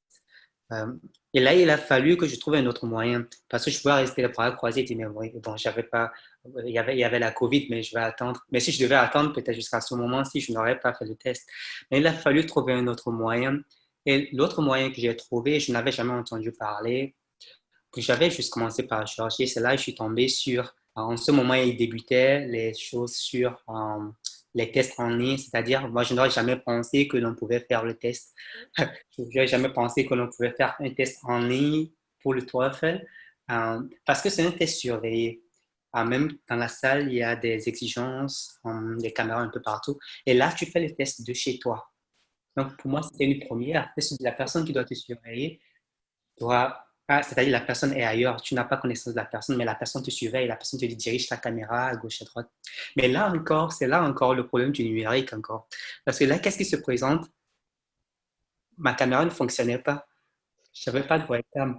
Et là, il a fallu que je trouve un autre moyen, parce que je pouvais rester les bras croisés et dire, mais oui, bon, j'avais pas, il y avait la COVID, mais je vais attendre. Mais si je devais attendre, peut-être jusqu'à ce moment-ci, je n'aurais pas fait le test. Mais il a fallu trouver un autre moyen. Et l'autre moyen que j'ai trouvé, je n'avais jamais entendu parler, que j'avais juste commencé par chercher, c'est là que je suis tombé sur, en ce moment, il débutait les choses sur les tests en ligne, c'est-à-dire, moi, je n'aurais jamais pensé que l'on pouvait faire le test. Je n'aurais jamais pensé que l'on pouvait faire un test en ligne pour le TOEFL, parce que c'est un test surveillé. Même dans la salle, il y a des exigences, des caméras un peu partout. Et là, tu fais le test de chez toi. Donc, pour moi, c'était une première. La personne qui doit te surveiller c'est-à-dire la personne est ailleurs, tu n'as pas connaissance de la personne, mais la personne te surveille, la personne te dit dirige ta caméra à gauche, à droite. Mais là encore, c'est là encore le problème du numérique encore. Parce que là, qu'est-ce qui se présente? Ma caméra ne fonctionnait pas. Je n'avais pas de webcam.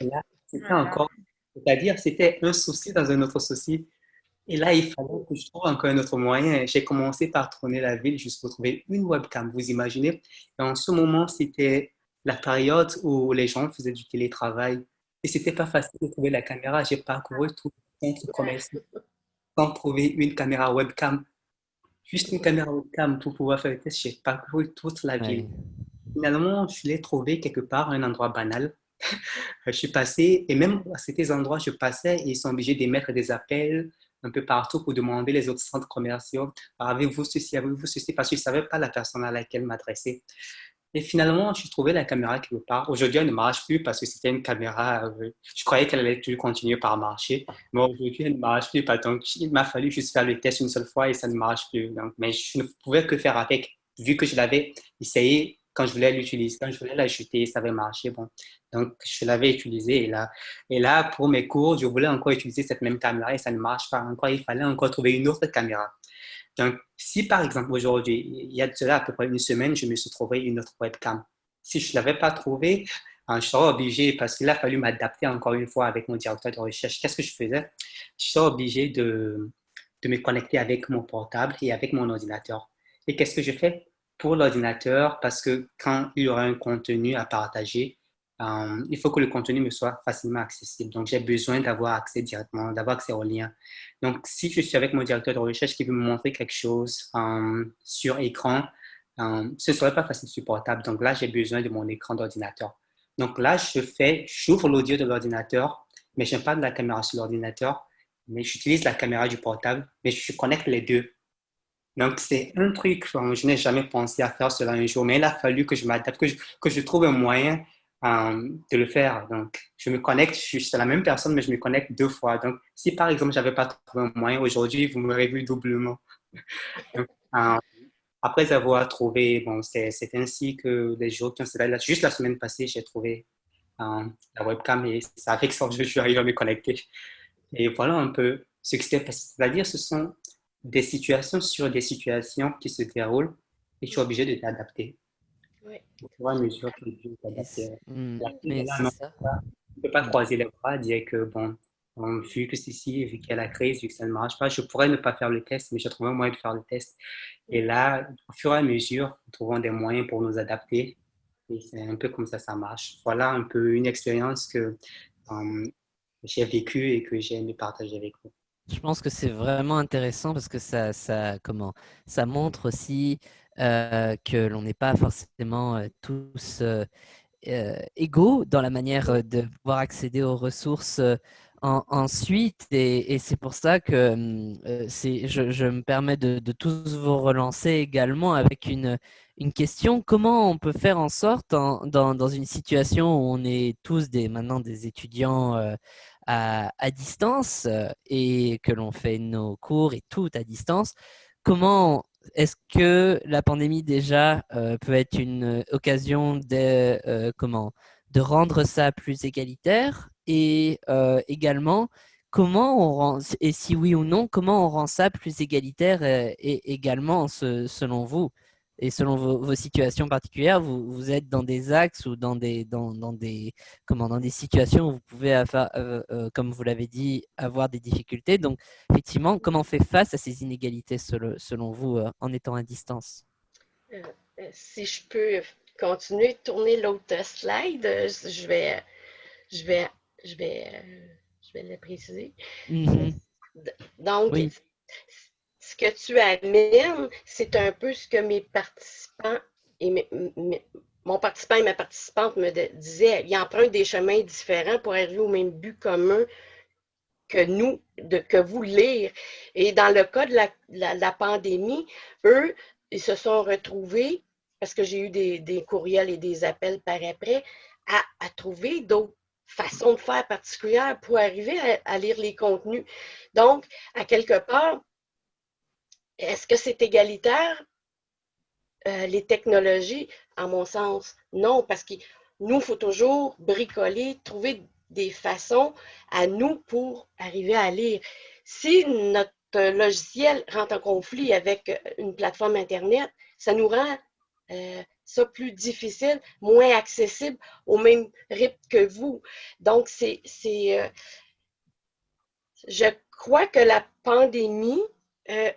Et là, c'était encore, c'est-à-dire c'était un souci dans un autre souci. Et là, il fallait que je trouve encore un autre moyen. J'ai commencé par tourner la ville juste pour trouver une webcam, vous imaginez? Et en ce moment, c'était la période où les gens faisaient du télétravail. Et c'était pas facile de trouver la caméra. J'ai parcouru tout le centre commercial sans trouver une caméra webcam. Juste une caméra webcam pour pouvoir faire le test. J'ai parcouru toute la ville. Finalement, je l'ai trouvé quelque part, un endroit banal. Je suis passé, et même à ces endroits, je passais et ils sont obligés d'émettre des appels un peu partout pour demander les autres centres commerciaux. Avez-vous ceci, parce que je ne savais pas la personne à laquelle m'adresser. Et finalement, je trouvais la caméra quelque part. Aujourd'hui, elle ne marche plus parce que c'était une caméra. Je croyais qu'elle allait toujours continuer par marcher. Mais aujourd'hui, elle ne marche plus. Donc, il m'a fallu juste faire le test une seule fois et ça ne marche plus. Donc, mais je ne pouvais que faire avec, vu que je l'avais essayé quand je voulais l'utiliser. Quand je voulais l'ajouter, ça avait marché. Bon. Donc, je l'avais utilisé. Et là, pour mes cours, je voulais encore utiliser cette même caméra et ça ne marche pas encore. Il fallait encore trouver une autre caméra. Donc, si par exemple aujourd'hui, il y a de cela à peu près une semaine, je me suis trouvé une autre webcam. Si je ne l'avais pas trouvée, je serais obligé, parce qu'il a fallu m'adapter encore une fois avec mon directeur de recherche. Qu'est-ce que je faisais? Je serais obligé de me connecter avec mon portable et avec mon ordinateur. Et qu'est-ce que je fais pour l'ordinateur? Parce que quand il y aura un contenu à partager, il faut que le contenu me soit facilement accessible. Donc, j'ai besoin d'avoir accès directement, d'avoir accès au lien. Donc, si je suis avec mon directeur de recherche qui veut me montrer quelque chose sur écran, ce ne serait pas facile supportable. Donc là, j'ai besoin de mon écran d'ordinateur. Donc là, j'ouvre l'audio de l'ordinateur, mais je n'ai pas de la caméra sur l'ordinateur, mais j'utilise la caméra du portable, mais je connecte les deux. Donc, c'est un truc, je n'ai jamais pensé à faire cela un jour, mais il a fallu que je m'adapte, que je trouve un moyen de le faire. Donc, je me connecte, je suis la même personne, mais je me connecte deux fois. Donc, si par exemple, je n'avais pas trouvé un moyen aujourd'hui, vous m'aurez vu doublement. Donc, après avoir trouvé, bon, c'est ainsi que les jours qui ont suivi, juste la semaine passée, j'ai trouvé la webcam et c'est avec ça que je suis arrivé à me connecter. Et voilà un peu ce qui s'est passé. C'est-à-dire, ce sont des situations sur des situations qui se déroulent et tu es obligé de t'adapter. Oui. Au fur et à mesure que tu t'adaptes. Mais c'est ça. On ne peut pas croiser les bras, dire que, bon, vu que ceci, vu qu'il y a la crise, vu que ça ne marche pas, je pourrais ne pas faire le test, mais j'ai trouvé un moyen de faire le test. Et là, au fur et à mesure, nous trouvons des moyens pour nous adapter. Et c'est un peu comme ça marche. Voilà un peu une expérience que j'ai vécue et que j'ai aimé partager avec vous. Je pense que c'est vraiment intéressant parce que ça montre aussi que l'on n'est pas forcément tous égaux dans la manière de pouvoir accéder aux ressources ensuite. Et c'est pour ça que je me permets de tous vous relancer également avec une question. Comment on peut faire en sorte, dans une situation où on est tous maintenant des étudiants à distance et que l'on fait nos cours et tout à distance, comment est-ce que la pandémie déjà peut être une occasion de de rendre ça plus égalitaire et également, comment on rend, et si oui ou non, comment on rend ça plus égalitaire et également selon vous et selon vos situations particulières, vous êtes dans des axes ou dans dans des situations où vous pouvez, comme vous l'avez dit, avoir des difficultés. Donc, effectivement, comment on fait face à ces inégalités selon vous en étant à distance? Si je peux continuer de tourner l'autre slide, je vais, je vais, je vais, je vais le préciser. Donc, Oui. ce que tu amènes, c'est un peu ce que mes participants et mon participant et ma participante me disaient. Ils empruntent des chemins différents pour arriver au même but commun que nous, que vous lire. Et dans le cas de la pandémie, eux, ils se sont retrouvés, parce que j'ai eu des courriels et des appels par après, à trouver d'autres façons de faire particulières pour arriver à lire les contenus. Donc, à quelque part, est-ce que c'est égalitaire? Les technologies, à mon sens, non, parce que nous, il faut toujours bricoler, trouver des façons à nous pour arriver à lire. Si notre logiciel rentre en conflit avec une plateforme Internet, ça nous rend ça plus difficile, moins accessible au même rythme que vous. Donc, je crois que la pandémie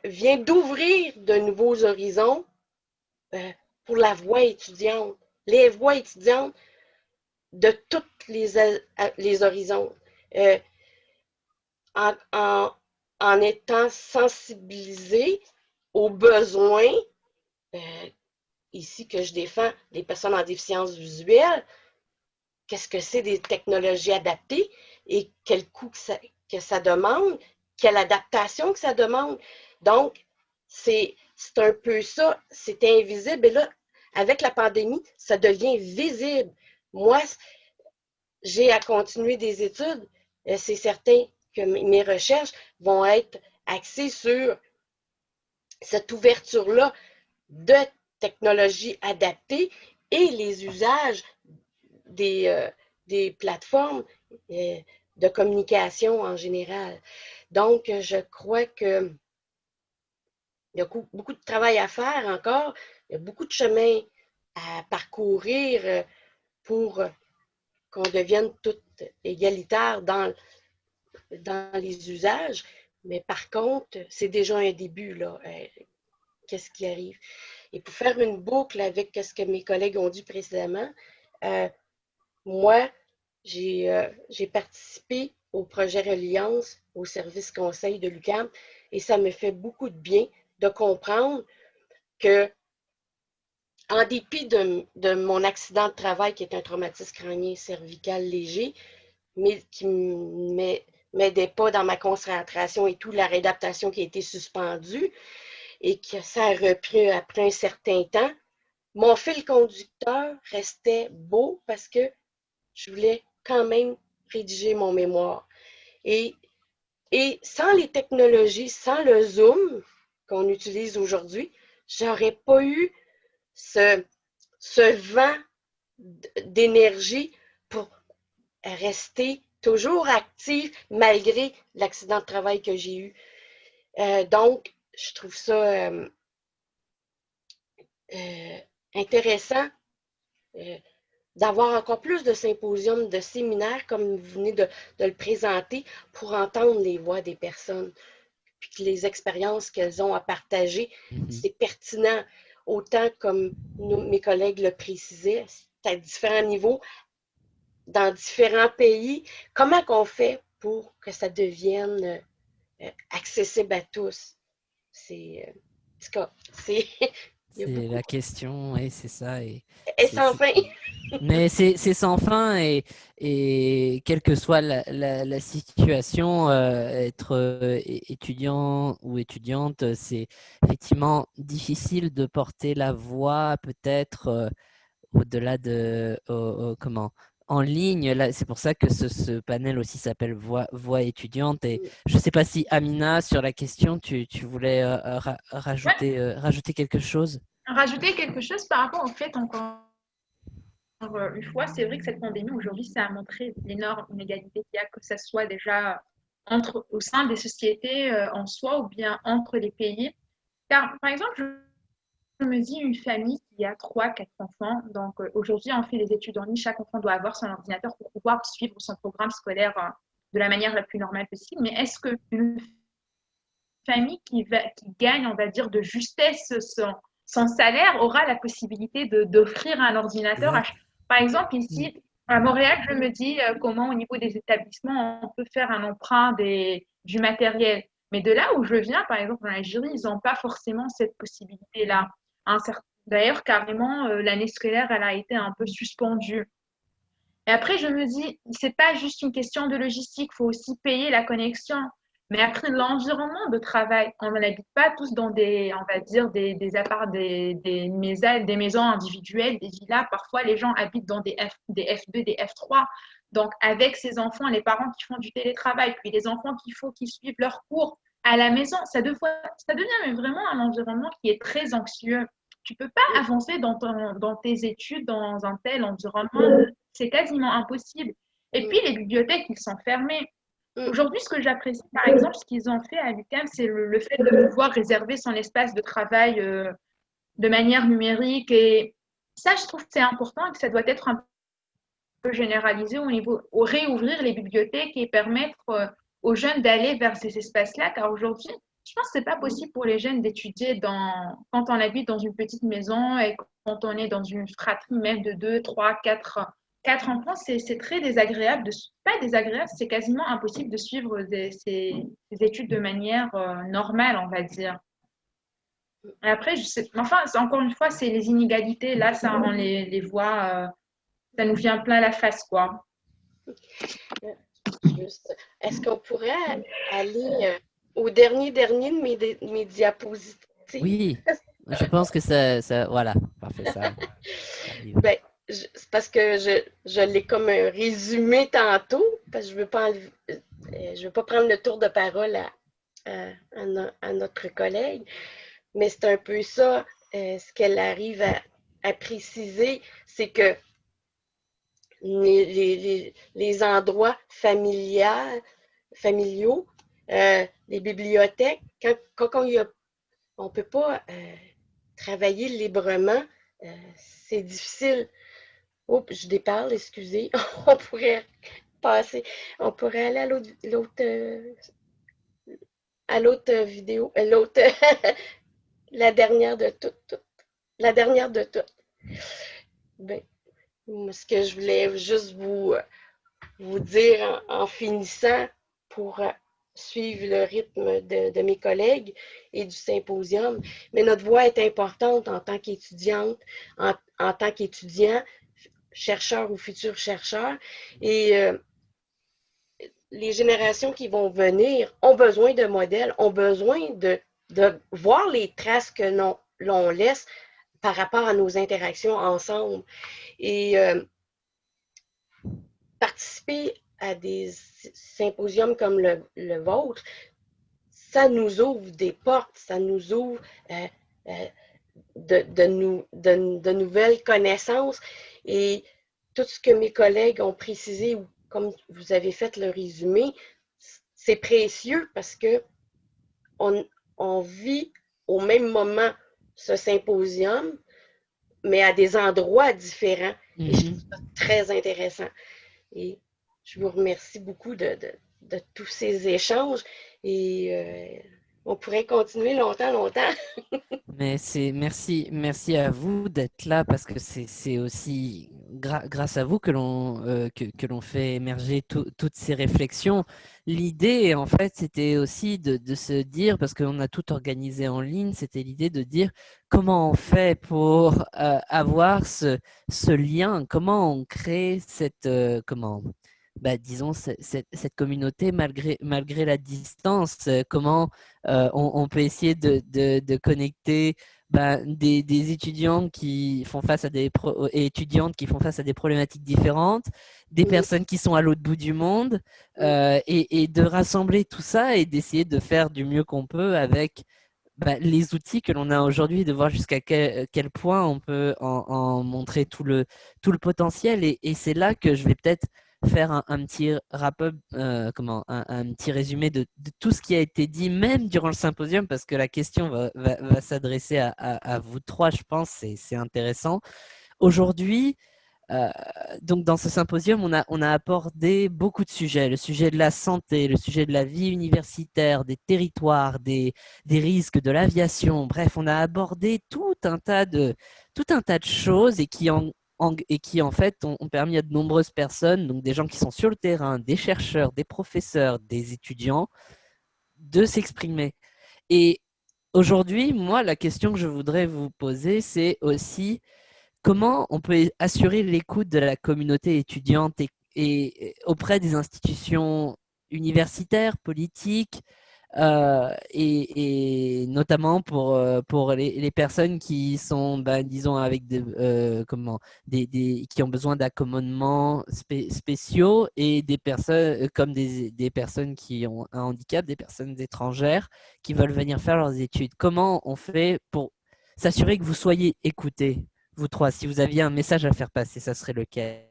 vient d'ouvrir de nouveaux horizons pour la voix étudiante, les voix étudiantes de tous les horizons, en étant sensibilisés aux besoins, ici que je défends, des personnes en déficience visuelle, qu'est-ce que c'est des technologies adaptées et quel coût que ça demande, quelle adaptation que ça demande. Donc, c'est un peu ça, c'est invisible. Et là, avec la pandémie, ça devient visible. Moi, j'ai à continuer des études. C'est certain que mes recherches vont être axées sur cette ouverture-là de technologies adaptées et les usages des plateformes de communication en général. Donc, je crois que il y a beaucoup de travail à faire encore. Il y a beaucoup de chemin à parcourir pour qu'on devienne toutes égalitaires dans les usages. Mais par contre, c'est déjà un début, là. Qu'est-ce qui arrive? Et pour faire une boucle avec ce que mes collègues ont dit précédemment, moi, j'ai participé au projet Reliance au service conseil de l'UQAM et ça me fait beaucoup de bien de comprendre que, en dépit de mon accident de travail qui est un traumatisme crânien cervical léger, mais qui ne m'aidait pas dans ma concentration et tout, la réadaptation qui a été suspendue et que ça a repris après un certain temps, mon fil conducteur restait beau parce que je voulais quand même rédiger mon mémoire. Et sans les technologies, sans le Zoom qu'on utilise aujourd'hui, j'aurais pas eu ce vent d'énergie pour rester toujours active malgré l'accident de travail que j'ai eu. Donc, je trouve ça intéressant d'avoir encore plus de symposiums, de séminaires comme vous venez de le présenter pour entendre les voix des personnes puis que les expériences qu'elles ont à partager, c'est pertinent. Autant comme mes collègues le précisaient, c'est à différents niveaux, dans différents pays. Comment qu'on fait pour que ça devienne accessible à tous? C'est C'est la question, et c'est ça. Et sans fin. Mais c'est sans fin et quelle que soit la situation, être étudiant ou étudiante, c'est effectivement difficile de porter la voix peut-être au-delà de comment en ligne. C'est pour ça que ce panel aussi s'appelle voix étudiante. Et je ne sais pas si Amina, sur la question, tu voulais rajouter quelque chose? Rajouter quelque chose par rapport au fait encore une fois, c'est vrai que cette pandémie aujourd'hui, ça a montré l'énorme inégalité qu'il y a, que ce soit déjà au sein des sociétés en soi ou bien entre les pays. Car, par exemple, je me dis une famille qui a 3, 4 enfants. Donc, aujourd'hui, on fait des études en ligne. Chaque enfant doit avoir son ordinateur pour pouvoir suivre son programme scolaire de la manière la plus normale possible. Mais est-ce qu'une famille qui gagne, on va dire, de justesse son salaire aura la possibilité d'offrir un ordinateur par exemple, ici, à Montréal, je me dis comment, au niveau des établissements, on peut faire un emprunt du matériel. Mais de là où je viens, par exemple, en Algérie, ils n'ont pas forcément cette possibilité-là. D'ailleurs, carrément, l'année scolaire, elle a été un peu suspendue. Et après, je me dis, c'est pas juste une question de logistique, il faut aussi payer la connexion. Mais après, l'environnement de travail, on n'habite pas tous dans on va dire, des apparts, des maisons individuelles, des villas. Parfois, les gens habitent dans des F2, des F3. Donc, avec ces enfants, les parents qui font du télétravail, puis les enfants qui suivent leurs cours à la maison, ça devient vraiment un environnement qui est très anxieux. Tu peux pas avancer dans tes études dans un tel environnement. C'est quasiment impossible. Et puis, les bibliothèques, ils sont fermées. Aujourd'hui, ce que j'apprécie, par exemple, ce qu'ils ont fait à l'UQAM, c'est le fait de pouvoir réserver son espace de travail de manière numérique. Et ça, je trouve que c'est important et que ça doit être un peu généralisé réouvrir les bibliothèques et permettre aux jeunes d'aller vers ces espaces-là. Car aujourd'hui, je pense que c'est pas possible pour les jeunes d'étudier quand on habite dans une petite maison et quand on est dans une fratrie même de 2, 3, 4 enfants, c'est très désagréable. Pas désagréable, c'est quasiment impossible de suivre ces études de manière normale, on va dire. Et après, encore une fois, c'est les inégalités. Là, ça, on les voit, ça nous vient plein la face, quoi. Est-ce qu'on pourrait aller au dernier de mes diapositives? Oui, je pense que ça voilà, parfait, ça. Ben, c'est parce que je l'ai comme résumé tantôt, parce que je veux pas prendre le tour de parole à notre collègue, mais c'est un peu ça, ce qu'elle arrive à préciser, c'est que les endroits familiaux, les bibliothèques, quand on ne peut pas travailler librement, c'est difficile. Oups, je déparle, excusez. On pourrait aller à l'autre vidéo, la dernière de toutes. La dernière de toutes. Ben, ce que je voulais juste vous dire en finissant pour suivre le rythme de mes collègues et du symposium, mais notre voix est importante en tant qu'étudiante, en tant qu'étudiant, chercheurs ou futurs chercheurs. Et les générations qui vont venir ont besoin de modèles, ont besoin de voir les traces que l'on laisse par rapport à nos interactions ensemble. Et participer à des symposiums comme le vôtre, ça nous ouvre des portes, ça nous ouvre de nouvelles connaissances. Et tout ce que mes collègues ont précisé, ou comme vous avez fait le résumé, c'est précieux parce que on vit au même moment ce symposium, mais à des endroits différents. Et je trouve ça très intéressant. Et je vous remercie beaucoup de tous ces échanges. Et on pourrait continuer longtemps. Mais merci à vous d'être là parce que c'est aussi grâce à vous que l'on fait émerger toutes ces réflexions. L'idée, en fait, c'était aussi de se dire, parce qu'on a tout organisé en ligne, c'était l'idée de dire comment on fait pour avoir ce lien, comment on crée disons, cette communauté malgré la distance, comment on peut essayer de connecter des étudiants qui font face à et étudiantes qui font face à des problématiques différentes, des personnes qui sont à l'autre bout du monde, et de rassembler tout ça et d'essayer de faire du mieux qu'on peut avec les outils que l'on a aujourd'hui, de voir jusqu'à quel point on peut en montrer tout le potentiel. Et c'est là que je vais peut-être faire un petit wrap-up, un petit résumé de tout ce qui a été dit, même durant le symposium, parce que la question va s'adresser à vous trois, je pense, c'est intéressant. Aujourd'hui, donc dans ce symposium, on a abordé beaucoup de sujets, le sujet de la santé, le sujet de la vie universitaire, des territoires, des risques de l'aviation. Bref, on a abordé tout un tas de choses et qui en fait ont permis à de nombreuses personnes, donc des gens qui sont sur le terrain, des chercheurs, des professeurs, des étudiants, de s'exprimer. Et aujourd'hui, moi, la question que je voudrais vous poser, c'est aussi comment on peut assurer l'écoute de la communauté étudiante et auprès des institutions universitaires, politiques, et notamment pour les personnes qui sont, disons, avec qui ont besoin d'accommodements spéciaux et des personnes comme des personnes qui ont un handicap, des personnes étrangères qui veulent venir faire leurs études. Comment on fait pour s'assurer que vous soyez écoutés, vous trois? Si vous aviez un message à faire passer, ça serait lequel?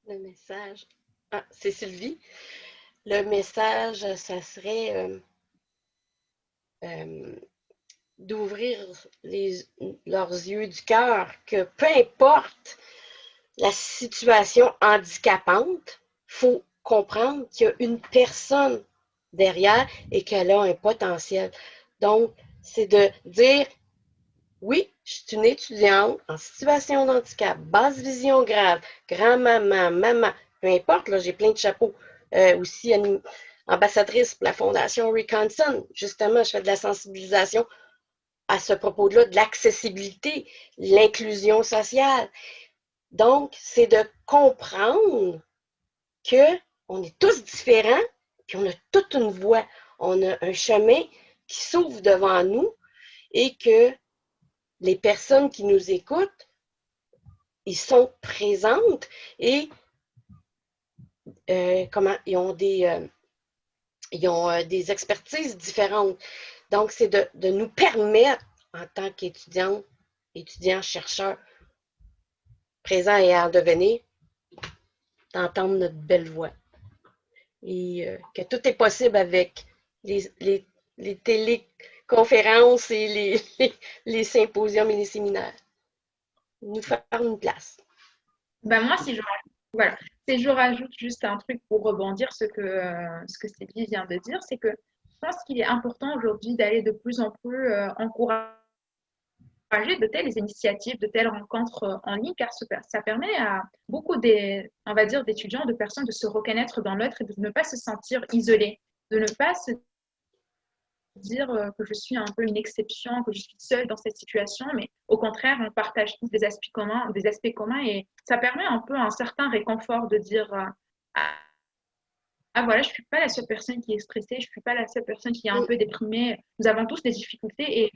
Le message. Ah, c'est Sylvie. Le message, ça serait d'ouvrir leurs yeux du cœur, que peu importe la situation handicapante, il faut comprendre qu'il y a une personne derrière et qu'elle a un potentiel. Donc, c'est de dire, oui, je suis une étudiante en situation de handicap, basse vision grave, grand-maman, maman, peu importe, là, j'ai plein de chapeaux. Aussi ambassadrice pour la Fondation Reconson. Justement, je fais de la sensibilisation à ce propos-là, de l'accessibilité, l'inclusion sociale. Donc, c'est de comprendre qu'on est tous différents, puis on a toute une voie, on a un chemin qui s'ouvre devant nous et que les personnes qui nous écoutent, ils sont présentes et ils ont des expertises différentes. Donc, c'est de nous permettre, en tant qu'étudiants, chercheurs, présents et à en devenir, d'entendre notre belle voix. Et que tout est possible avec les téléconférences et les symposiums et les séminaires. Nous faire une place. Moi, si je rajoute juste un truc pour rebondir ce que Sylvie vient de dire, c'est que je pense qu'il est important aujourd'hui d'aller de plus en plus encourager de telles initiatives, de telles rencontres en ligne, car ça permet à beaucoup on va dire, d'étudiants, de personnes de se reconnaître dans l'autre et de ne pas se sentir isolés, de ne pas se dire que je suis un peu une exception, que je suis seule dans cette situation, mais au contraire, on partage tous des aspects communs et ça permet un peu un certain réconfort de dire ah voilà, je suis pas la seule personne qui est stressée, je suis pas la seule personne qui est un peu déprimée. Nous avons tous des difficultés et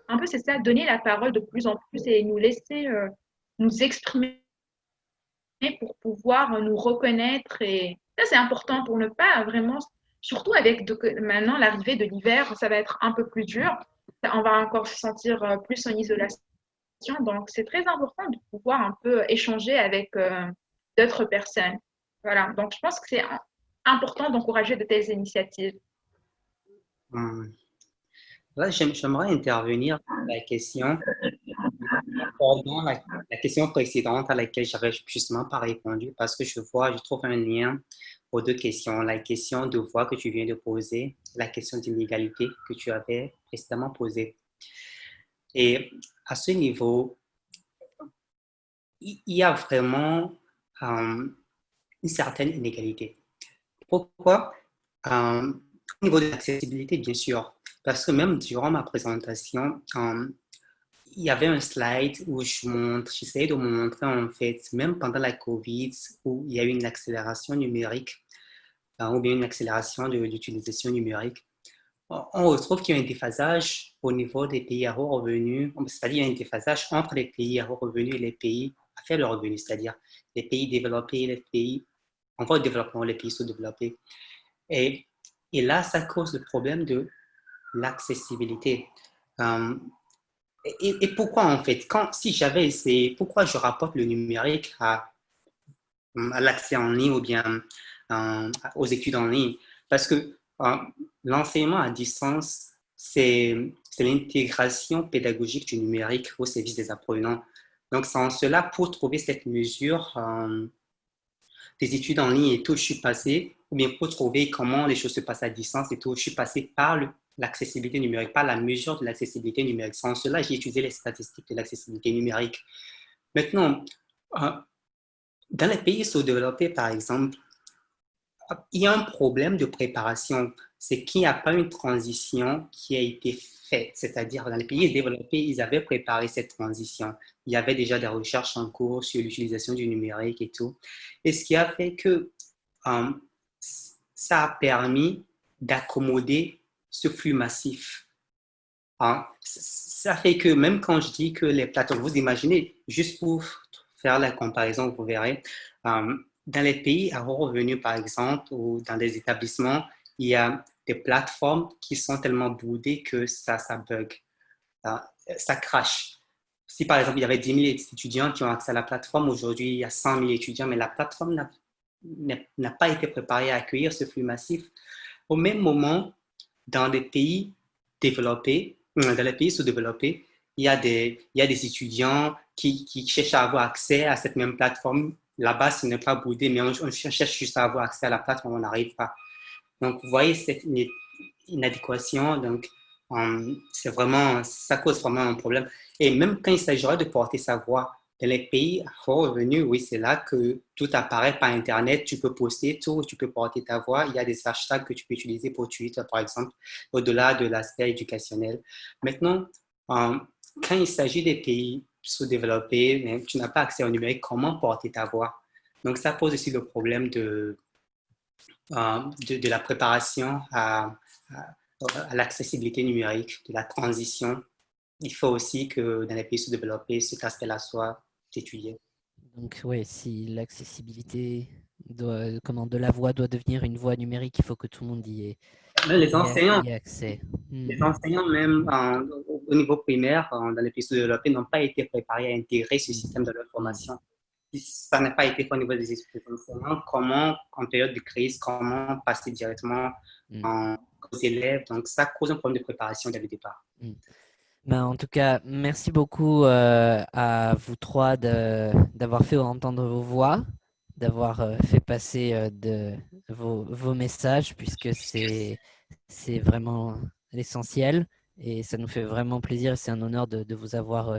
un peu c'est ça, donner la parole de plus en plus et nous laisser nous exprimer pour pouvoir nous reconnaître. Et ça, c'est important pour ne pas vraiment, surtout avec maintenant l'arrivée de l'hiver, ça va être un peu plus dur. On va encore se sentir plus en isolation. Donc, c'est très important de pouvoir un peu échanger avec d'autres personnes. Voilà. Donc, je pense que c'est important d'encourager de telles initiatives. Là, j'aimerais intervenir sur la question, abordant la question précédente à laquelle j'avais justement pas répondu parce que je trouve un lien aux deux questions. La question de voix que tu viens de poser, la question d'inégalité que tu avais précédemment posée. Et à ce niveau, il y a vraiment une certaine inégalité. Pourquoi? Au niveau de l'accessibilité, bien sûr, parce que même durant ma présentation, il y avait un slide où j'essayais de montrer en fait, même pendant la COVID, où il y a eu une accélération numérique, ou bien une accélération de l'utilisation numérique, on retrouve qu'il y a un déphasage au niveau des pays à haut revenu, c'est-à-dire un déphasage entre les pays à haut revenu et les pays à faible revenu, c'est-à-dire les pays développés et les pays en voie de développement, les pays sous-développés. Et Et là, ça cause le problème de l'accessibilité. Euh, et pourquoi en fait, si j'avais essayé, pourquoi je rapporte le numérique à l'accès en ligne ou bien aux études en ligne? Parce que l'enseignement à distance, c'est l'intégration pédagogique du numérique au service des apprenants. Donc, c'est en cela, pour trouver cette mesure des études en ligne et tout, je suis passé, ou bien pour trouver comment les choses se passent à distance et tout, je suis passé par l'accessibilité numérique, par la mesure de l'accessibilité numérique. Sans cela, j'ai utilisé les statistiques de l'accessibilité numérique. Maintenant, euh, dans les pays sous-développés, par exemple, il y a un problème de préparation. C'est qu'il n'y a pas une transition qui a été faite. C'est-à-dire, dans les pays développés, ils avaient préparé cette transition. Il y avait déjà des recherches en cours sur l'utilisation du numérique et tout. Et ce qui a fait que euh, ça a permis d'accommoder ce flux massif. Hein. Ça fait que même quand je dis que les plateformes, vous imaginez, juste pour faire la comparaison, vous verrez, dans les pays à haut revenu, par exemple, ou dans des établissements, il y a des plateformes qui sont tellement boudées que ça bug, ça crache. Si par exemple, il y avait 10 000 étudiants qui ont accès à la plateforme, aujourd'hui, il y a 100 000 étudiants, mais la plateforme n'a pas été préparée à accueillir ce flux massif. Au même moment, dans des pays développés, dans les pays sous-développés, il y a des étudiants qui cherchent à avoir accès à cette même plateforme. Là-bas, ce n'est pas boudé, mais on cherche juste à avoir accès à la plateforme, on n'arrive pas. Donc, vous voyez cette inadéquation. Donc, c'est vraiment, ça cause vraiment un problème. Et même quand il s'agirait de porter sa voix, dans les pays à fort revenu, oui, c'est là que tout apparaît par Internet. Tu peux poster tout, tu peux porter ta voix. Il y a des hashtags que tu peux utiliser pour Twitter, par exemple, au-delà de l'aspect éducationnel. Maintenant, quand il s'agit des pays sous-développés, tu n'as pas accès au numérique, comment porter ta voix? Donc, ça pose aussi le problème de la préparation à l'accessibilité numérique, de la transition. Il faut aussi que dans les pays sous-développés, cet aspect-là soit étudié. Donc, oui, si l'accessibilité de la voix doit devenir une voix numérique, il faut que tout le monde Les enseignants, y ait accès. les enseignants même au niveau primaire, dans les pays sous-développés, n'ont pas été préparés à intégrer ce système dans leur formation. Si ça n'a pas été fait au niveau des enseignants, comment, en période de crise, comment passer directement aux élèves? Donc, ça cause un problème de préparation dès le départ. Ben, en tout cas, merci beaucoup à vous trois d'avoir fait entendre vos voix, d'avoir fait passer vos messages, puisque c'est vraiment l'essentiel. Et ça nous fait vraiment plaisir et c'est un honneur de vous avoir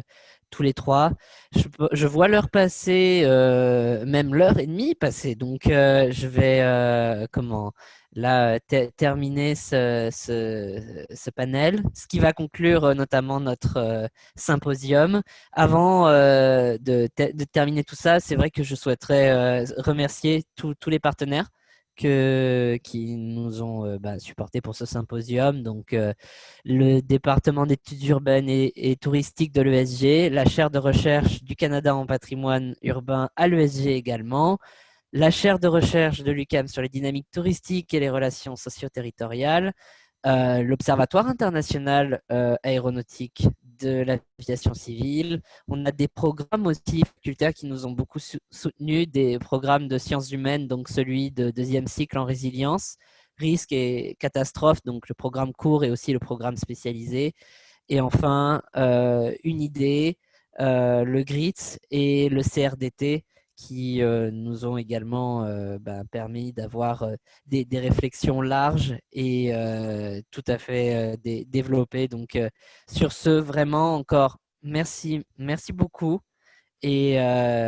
tous les trois. Je vois l'heure passer, même l'heure et demie passer. Donc, je vais là terminer ce panel, ce qui va conclure notamment notre symposium. Avant de terminer tout ça, c'est vrai que je souhaiterais remercier tous les partenaires qui nous ont supportés pour ce symposium. Donc, le département d'études urbaines et touristiques de l'ESG, la chaire de recherche du Canada en patrimoine urbain à l'ESG également, la chaire de recherche de l'UQAM sur les dynamiques touristiques et les relations socio-territoriales, l'Observatoire international aéronautique de l'aviation civile. On a des programmes aussi facultaires qui nous ont beaucoup soutenus, des programmes de sciences humaines, donc celui de deuxième cycle en résilience, risque et catastrophe, donc le programme court et aussi le programme spécialisé. Et enfin, une idée, le GRIT et le CRDT qui nous ont également permis d'avoir des réflexions larges et tout à fait développées. Donc, sur ce, vraiment, encore, merci beaucoup. Et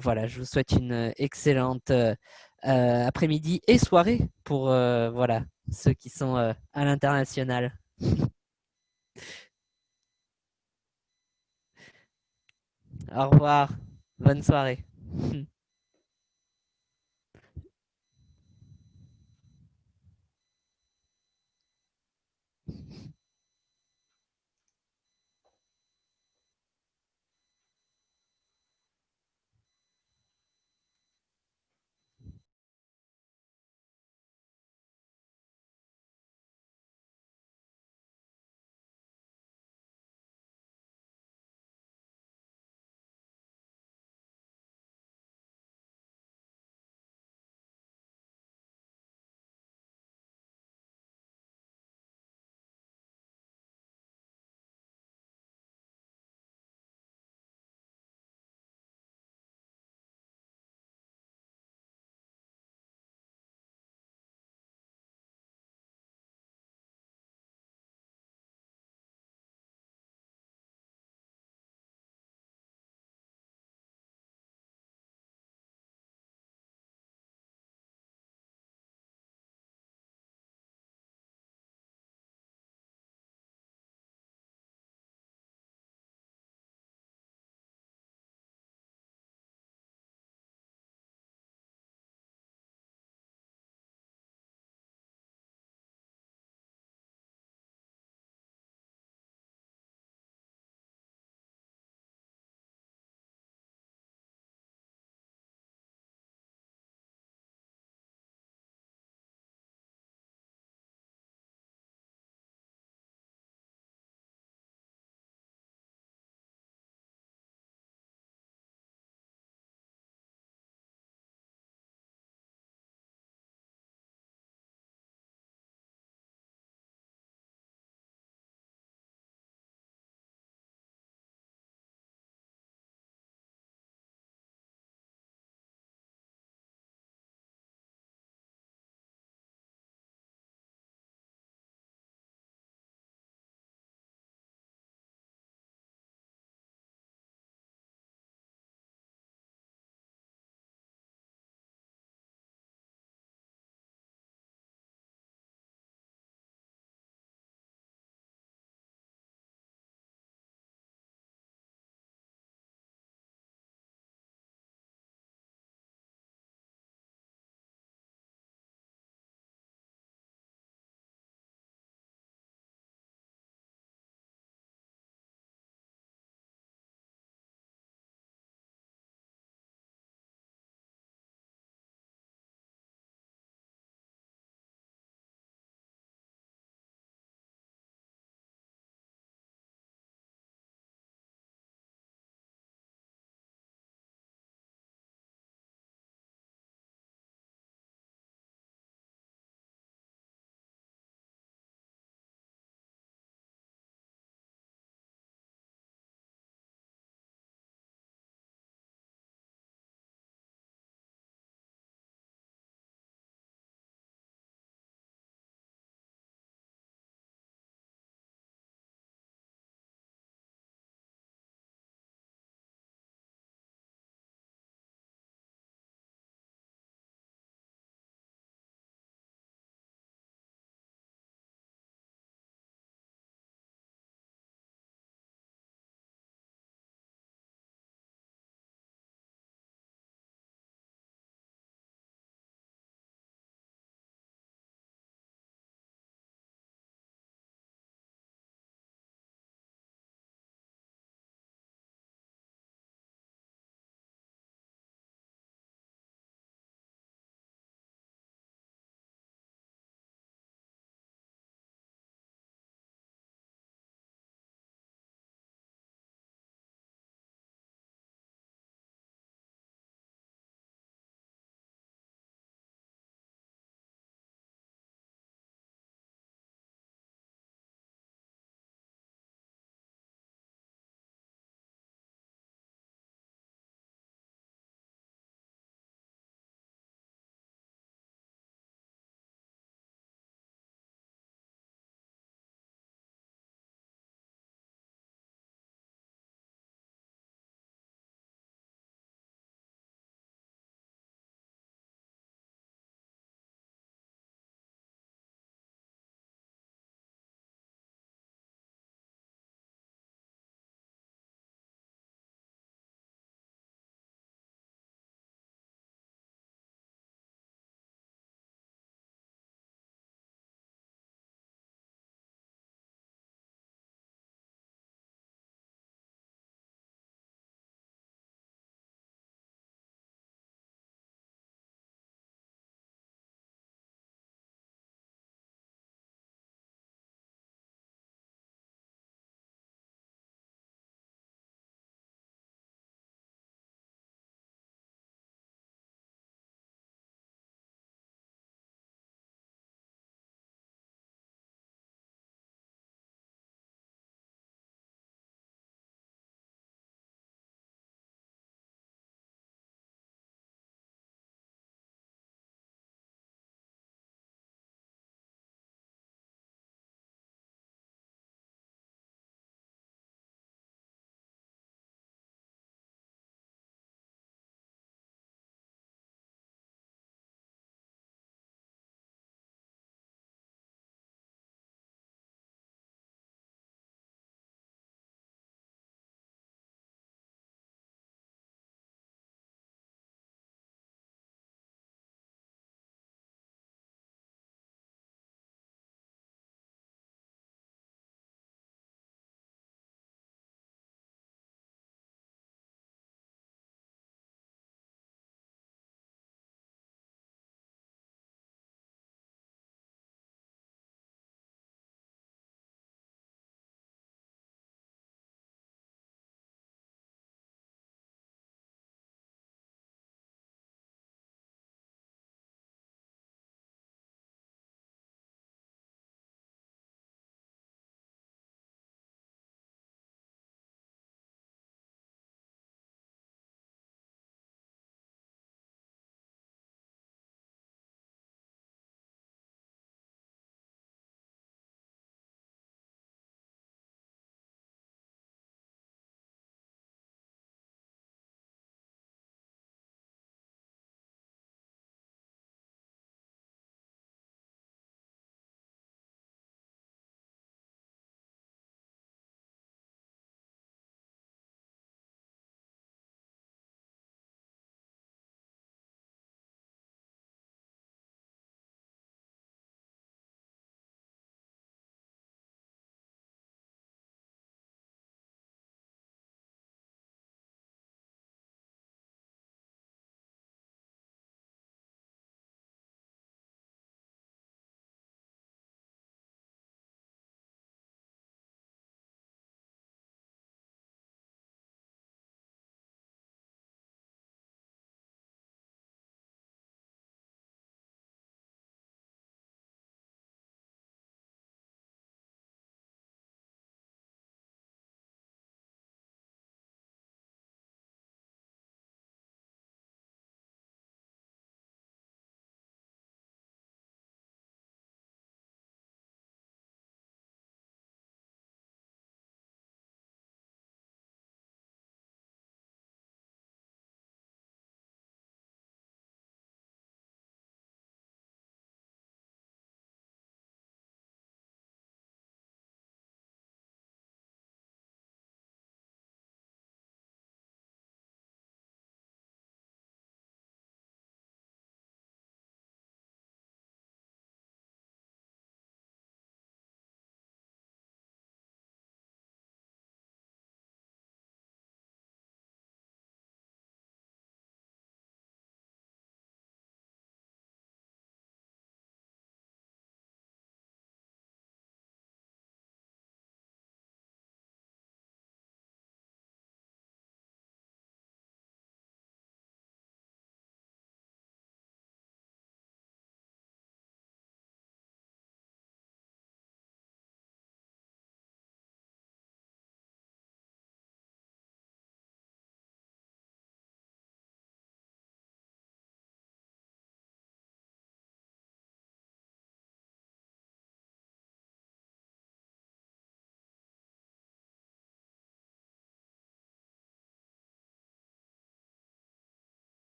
voilà, je vous souhaite une excellente après-midi et soirée pour voilà, ceux qui sont à l'international. Au revoir, bonne soirée.